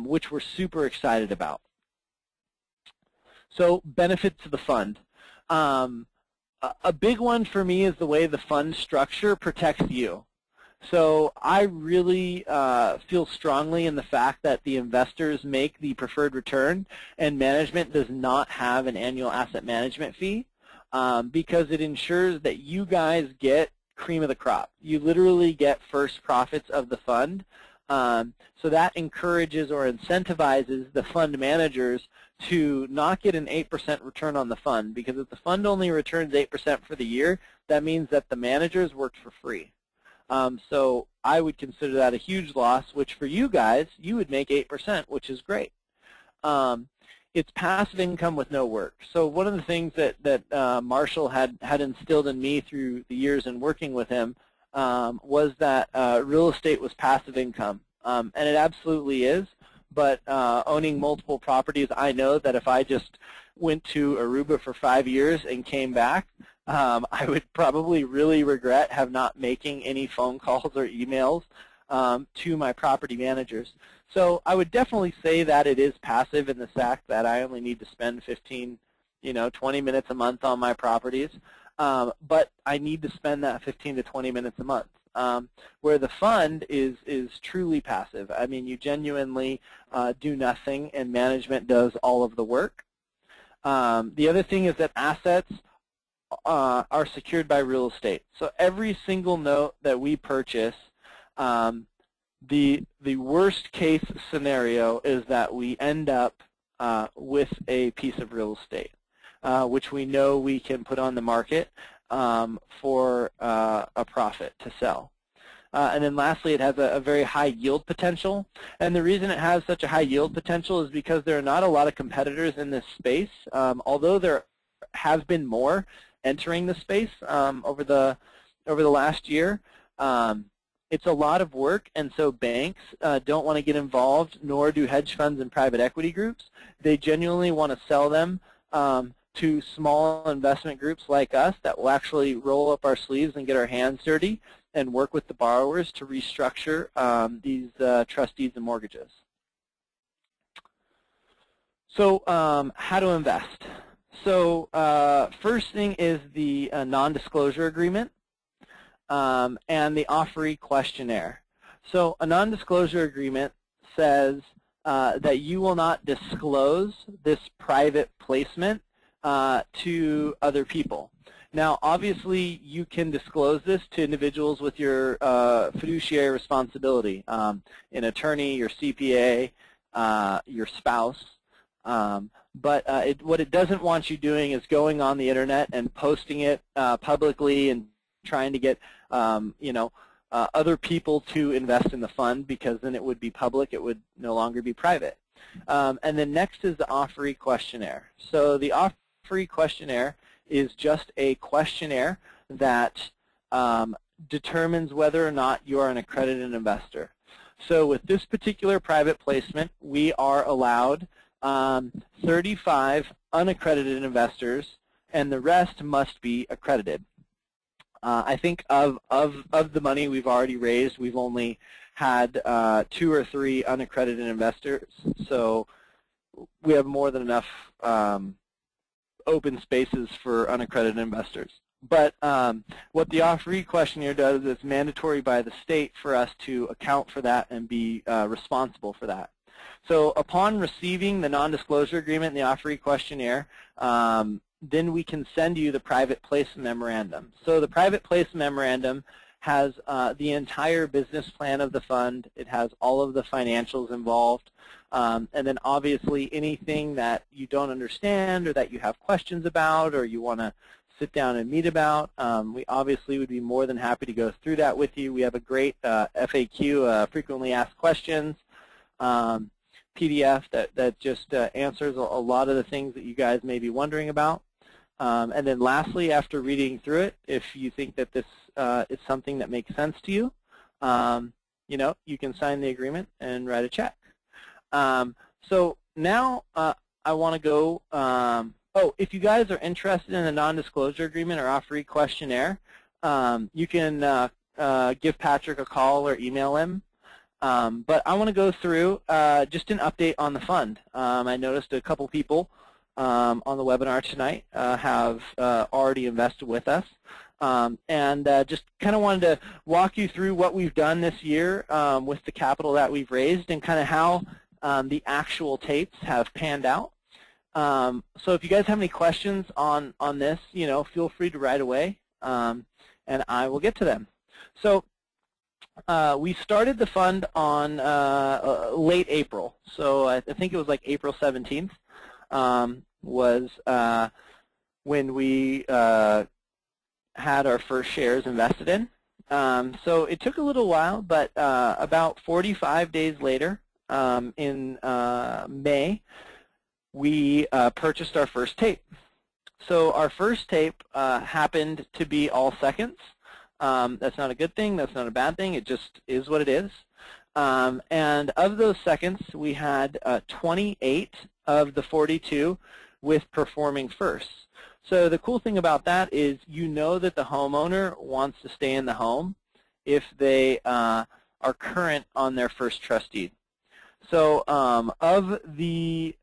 [SPEAKER 1] which we're super excited about. So benefits of the fund. A big one for me is the way the fund structure protects you. So I really feel strongly in the fact that the investors make the preferred return and management does not have an annual asset management fee because it ensures that you guys get cream of the crop. You literally get first profits of the fund. So that encourages or incentivizes the fund managers to not get an 8% return on the fund, because if the fund only returns 8% for the year, that means that the managers worked for free. So I would consider that a huge loss, which for you guys, you would make 8%, which is great. It's passive income with no work. So one of the things that Marshall had instilled in me through the years in working with him was that real estate was passive income. And it absolutely is. But owning multiple properties, I know that if I just went to Aruba for 5 years and came back, I would probably really regret not making any phone calls or emails to my property managers. So I would definitely say that it is passive in the fact that I only need to spend 15, 20 minutes a month on my properties. But I need to spend that 15 to 20 minutes a month. Where the fund is truly passive. I mean, you genuinely do nothing and management does all of the work. The other thing is that assets are secured by real estate. So every single note that we purchase, the worst case scenario is that we end up with a piece of real estate, which we know we can put on the market for a profit to sell. And then lastly, it has a very high yield potential. And the reason it has such a high yield potential is because there are not a lot of competitors in this space, although there have been more entering the space over the last year. It's a lot of work, and so banks don't want to get involved, nor do hedge funds and private equity groups. They genuinely want to sell them to small investment groups like us that will actually roll up our sleeves and get our hands dirty and work with the borrowers to restructure these trust deeds and mortgages. So how to invest. So first thing is the non-disclosure agreement. and the offeree questionnaire. So a non-disclosure agreement says that you will not disclose this private placement to other people. Now, obviously, you can disclose this to individuals with your fiduciary responsibility, an attorney, your CPA, your spouse. But what it doesn't want you doing is going on the internet and posting it publicly and trying to get other people to invest in the fund, because then it would be public. It would no longer be private. And then next is the offeree questionnaire. So the offeree questionnaire is just a questionnaire that determines whether or not you are an accredited investor. So with this particular private placement, we are allowed 35 unaccredited investors, and the rest must be accredited. I think of the money we've already raised, we've only had 2 or 3 unaccredited investors, so we have more than enough open spaces for unaccredited investors. But what the offeree questionnaire does is it's mandatory by the state for us to account for that and be responsible for that. So upon receiving the non-disclosure agreement and the offeree questionnaire, then we can send you the private placement memorandum. So the private placement memorandum has the entire business plan of the fund. It has all of the financials involved. And then obviously anything that you don't understand or that you have questions about or you want to sit down and meet about, we obviously would be more than happy to go through that with you. We have a great FAQ, frequently asked questions, PDF that just answers a lot of the things that you guys may be wondering about. And then lastly, after reading through it, if you think that this is something that makes sense to you, you can sign the agreement and write a check. So now I want to go, if you guys are interested in the non-disclosure agreement or offeree questionnaire, you can give Patrick a call or email him. But I want to go through just an update on the fund. I noticed a couple people on the webinar tonight have already invested with us. And just kind of wanted to walk you through what we've done this year with the capital that we've raised and kind of how the actual tapes have panned out. So if you guys have any questions on this, feel free to write away, and I will get to them. So we started the fund on late April. So I think it was like April 17th was when we had our first shares invested in. So it took a little while, but about 45 days later, in May, we purchased our first tape. So our first tape happened to be all seconds. That's not a good thing. That's not a bad thing. It just is what it is. And of those seconds, we had 28 of the 42 with performing firsts. So the cool thing about that is that the homeowner wants to stay in the home if they are current on their first trust deed. So of the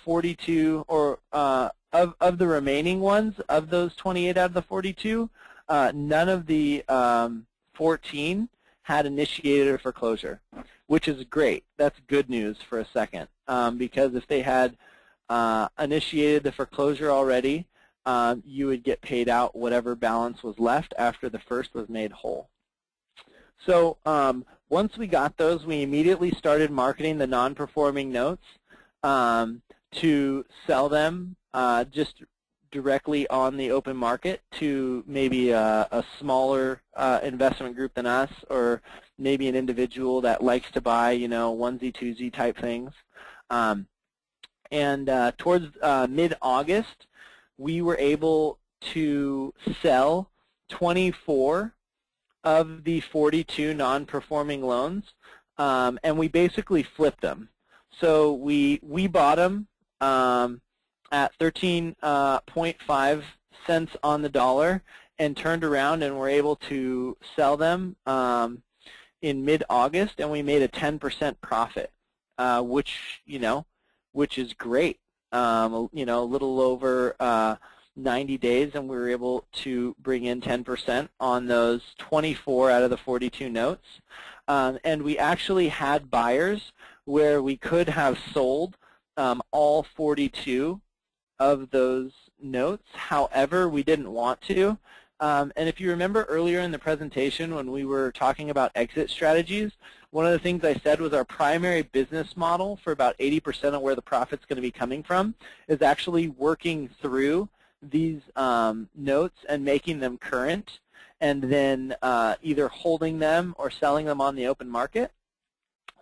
[SPEAKER 1] 42, or of the remaining ones, of those 28 out of the 42, none of the 14 had initiated a foreclosure, which is great. That's good news for a second, because if they had initiated the foreclosure already, you would get paid out whatever balance was left after the first was made whole. So once we got those, we immediately started marketing the non-performing notes to sell them just directly on the open market to maybe a smaller investment group than us, or maybe an individual that likes to buy, onesie, twosie type things. And towards mid-August, we were able to sell 24 of the 42 non-performing loans, and we basically flipped them. So we bought them at 13.5 cents on the dollar and turned around and were able to sell them in mid-August, and we made a 10% profit, which is great. A little over 90 days, and we were able to bring in 10% on those 24 out of the 42 notes. And we actually had buyers where we could have sold all 42 of those notes. However, we didn't want to. And if you remember earlier in the presentation when we were talking about exit strategies, one of the things I said was our primary business model for about 80% of where the profit's going to be coming from is actually working through these notes and making them current, and then either holding them or selling them on the open market.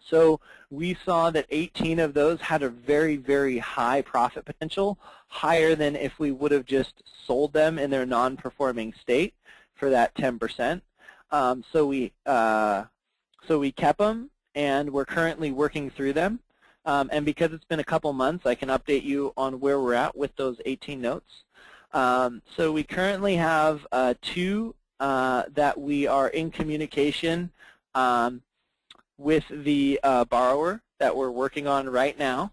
[SPEAKER 1] So we saw that 18 of those had a very, very high profit potential, higher than if we would have just sold them in their non-performing state for that 10%. So we kept them, and we're currently working through them. And because it's been a couple months, I can update you on where we're at with those 18 notes. So we currently have 2 that we are in communication with the borrower that we're working on right now.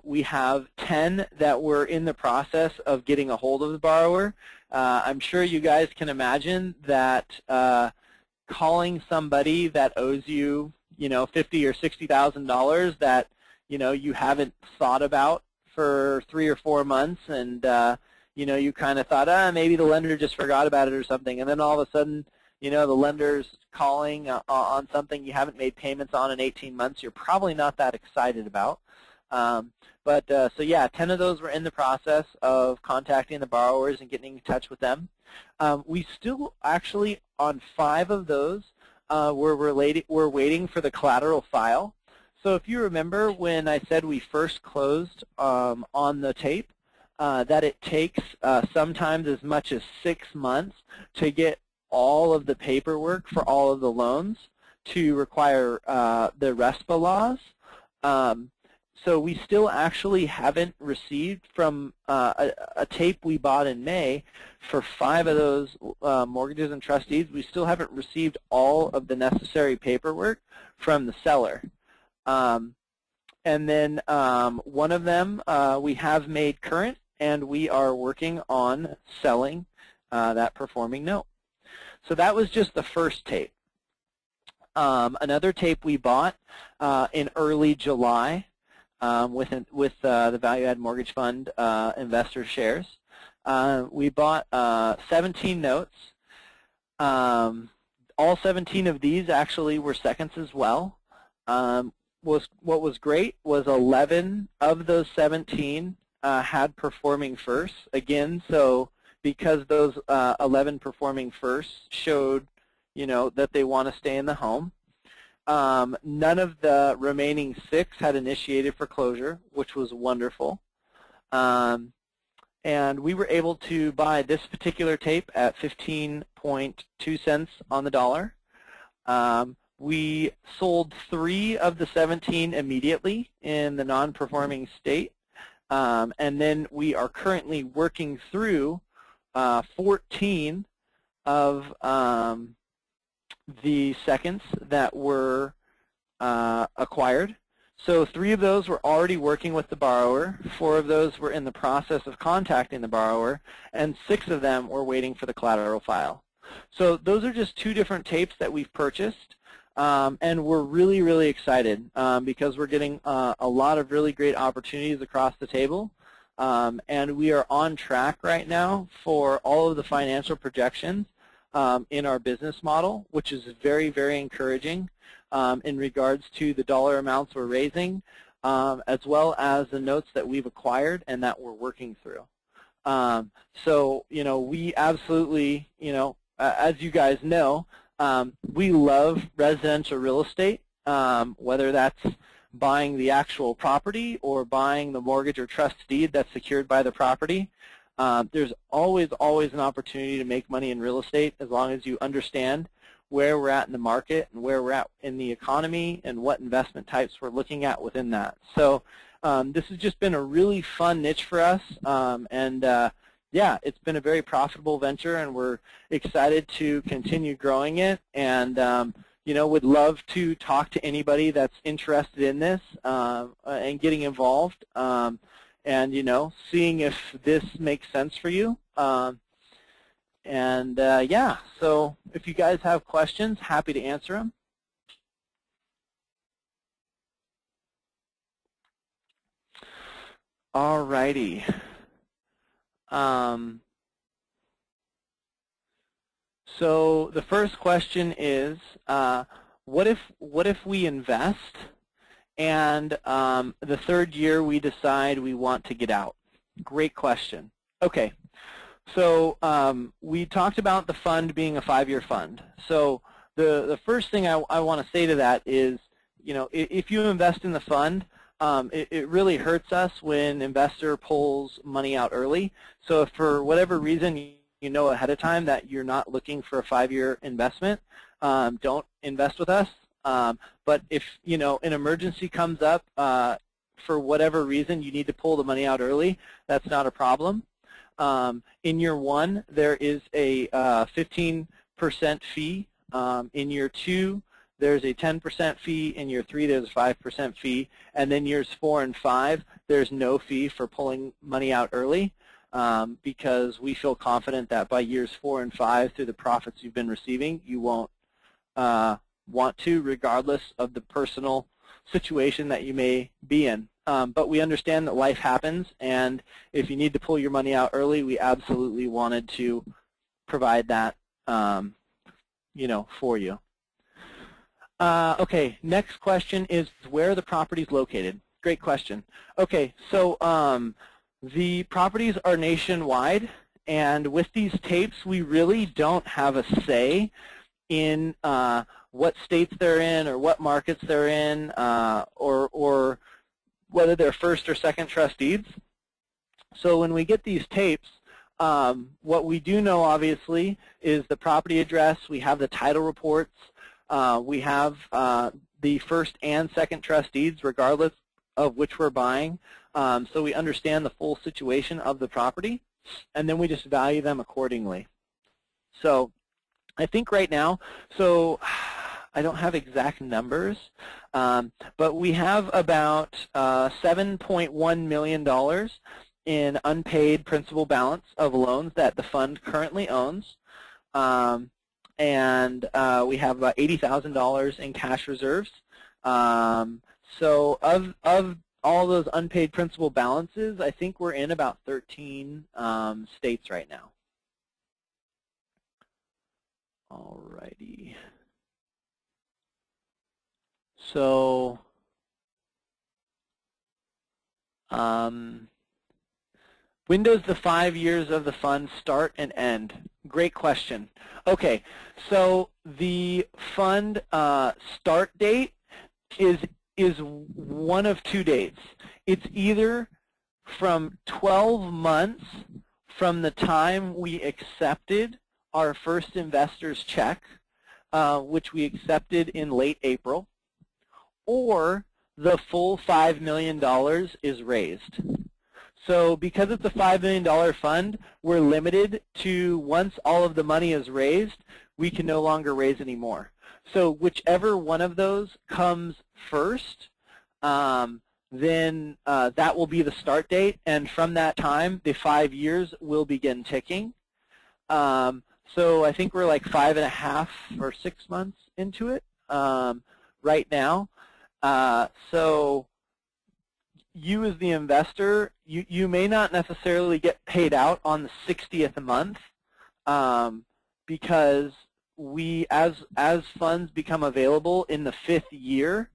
[SPEAKER 1] We have 10 that we're in the process of getting a hold of the borrower. I'm sure you guys can imagine that calling somebody that owes you, $50,000 or $60,000 that, you haven't thought about for 3 or 4 months, and you kind of thought, maybe the lender just forgot about it or something, and then all of a sudden, the lender's calling on something you haven't made payments on in 18 months, you're probably not that excited about. So yeah, 10 of those were in the process of contacting the borrowers and getting in touch with them. We still actually, on 5 of those, we're waiting for the collateral file. So if you remember when I said we first closed on the tape, that it takes sometimes as much as 6 months to get all of the paperwork for all of the loans to require the RESPA laws. So we still actually haven't received from a tape we bought in May for 5 of those mortgages and trust deeds. We still haven't received all of the necessary paperwork from the seller. And then one of them we have made current, and we are working on selling that performing note. So that was just the first tape. Another tape we bought in early July with the Value Add Mortgage Fund investor shares. We bought 17 notes. All 17 of these actually were seconds as well. What was great was 11 of those 17 had performing firsts. Again, so because those 11 performing firsts showed, that they want to stay in the home. None of the remaining 6 had initiated foreclosure, which was wonderful. And we were able to buy this particular tape at 15.2 cents on the dollar. We sold 3 of the 17 immediately in the non-performing state. And then we are currently working through 14 of the seconds that were acquired. So 3 of those were already working with the borrower, 4 of those were in the process of contacting the borrower, and 6 of them were waiting for the collateral file. So those are just 2 different tapes that we've purchased, and we're really, really excited because we're getting a lot of really great opportunities across the table. And we are on track right now for all of the financial projections in our business model, which is very, very encouraging in regards to the dollar amounts we're raising, as well as the notes that we've acquired and that we're working through. So, we absolutely, as you guys know, we love residential real estate, whether that's buying the actual property or buying the mortgage or trust deed that's secured by the property. There's always an opportunity to make money in real estate as long as you understand where we're at in the market and where we're at in the economy and what investment types we're looking at within that. So this has just been a really fun niche for us, yeah, it's been a very profitable venture, and we're excited to continue growing it, and would love to talk to anybody that's interested in this and getting involved. and seeing if this makes sense for you. Yeah, so if you guys have questions, happy to answer them. All righty. So the first question is, what if we invest and the third year we decide we want to get out? Great question. Okay, so we talked about the fund being a 5-year fund. So the first thing I want to say to that is, if you invest in the fund, it really hurts us when investor pulls money out early. So if for whatever reason you know ahead of time that you're not looking for a 5-year investment, don't invest with us. But if an emergency comes up for whatever reason, you need to pull the money out early, that's not a problem. In year 1, there is a 15% fee. In year 2, there's a 10% fee. In year 3, there's a 5% fee. And then years 4 and 5, there's no fee for pulling money out early, because we feel confident that by years 4 and 5, through the profits you've been receiving, you won't want to, regardless of the personal situation that you may be in. But we understand that life happens, and if you need to pull your money out early, we absolutely wanted to provide that for you. Okay, next question is, where are the properties located? Great question. Okay, so the properties are nationwide, and with these tapes, we really don't have a say in what states they're in or what markets they're in, or whether they're first or second trust deeds. So when we get these tapes, what we do know, obviously, is the property address. We have the title reports. We have the first and second trust deeds, regardless of which we're buying. So we understand the full situation of the property, and then we just value them accordingly. So I think right now, so I don't have exact numbers, but we have about $7.1 million in unpaid principal balance of loans that the fund currently owns. And we have about $80,000 in cash reserves. So of all those unpaid principal balances, I think we're in about 13 states right now. All righty. So when does the 5 years of the fund start and end? Great question. Okay, so the fund start date is one of 2 dates. It's either from 12 months from the time we accepted our first investor's check, which we accepted in late April, or the full $5 million is raised. So because it's a $5 million fund, we're limited to, once all of the money is raised, we can no longer raise any more. So whichever one of those comes first, then that will be the start date, and from that time, the 5 years will begin ticking. So I think we're like 5.5 or 6 months into it right now. So you as the investor, you may not necessarily get paid out on the 60th month, because we, as funds become available in the 5th year,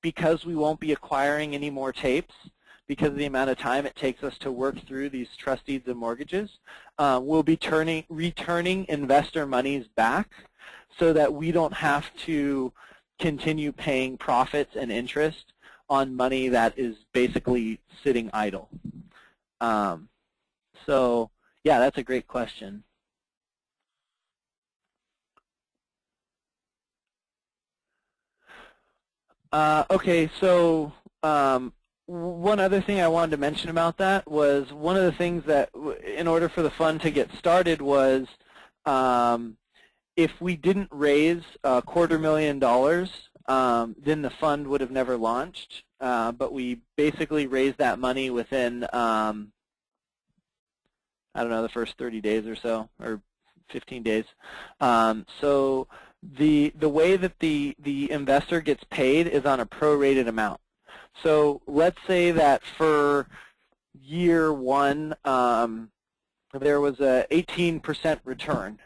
[SPEAKER 1] because we won't be acquiring any more tapes, because of the amount of time it takes us to work through these trust deeds and mortgages, we'll be returning investor monies back so that we don't have to continue paying profits and interest on money that is basically sitting idle. So yeah, that's a great question. Okay, so one other thing I wanted to mention about that was, one of the things that, in order for the fund to get started, was if we didn't raise $250,000 then the fund would have never launched. But we basically raised that money within, I don't know, the first 30 days or so, or 15 days. So the way that the investor gets paid is on a prorated amount. So let's say that for year one, there was a 18% return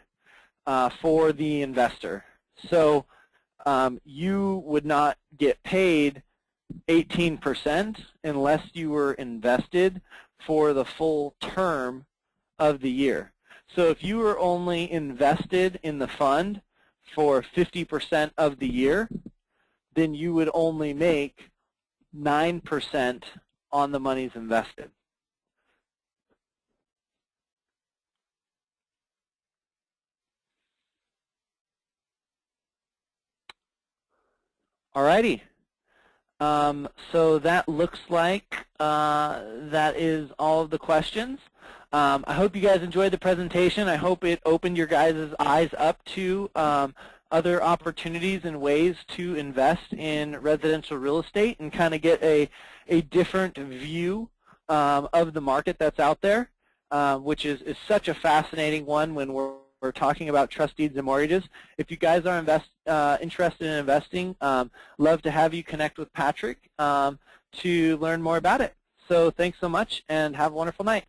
[SPEAKER 1] for the investor. So you would not get paid 18% unless you were invested for the full term of the year. So if you were only invested in the fund for 50% of the year, then you would only make 9% on the monies invested. Alrighty. So that looks like that is all of the questions. I hope you guys enjoyed the presentation. I hope it opened your guys' eyes up to other opportunities and ways to invest in residential real estate and kind of get a different view of the market that's out there, which is such a fascinating one when we're talking about trust deeds and mortgages. If you guys are interested in investing, love to have you connect with Patrick to learn more about it. So thanks so much and have a wonderful night.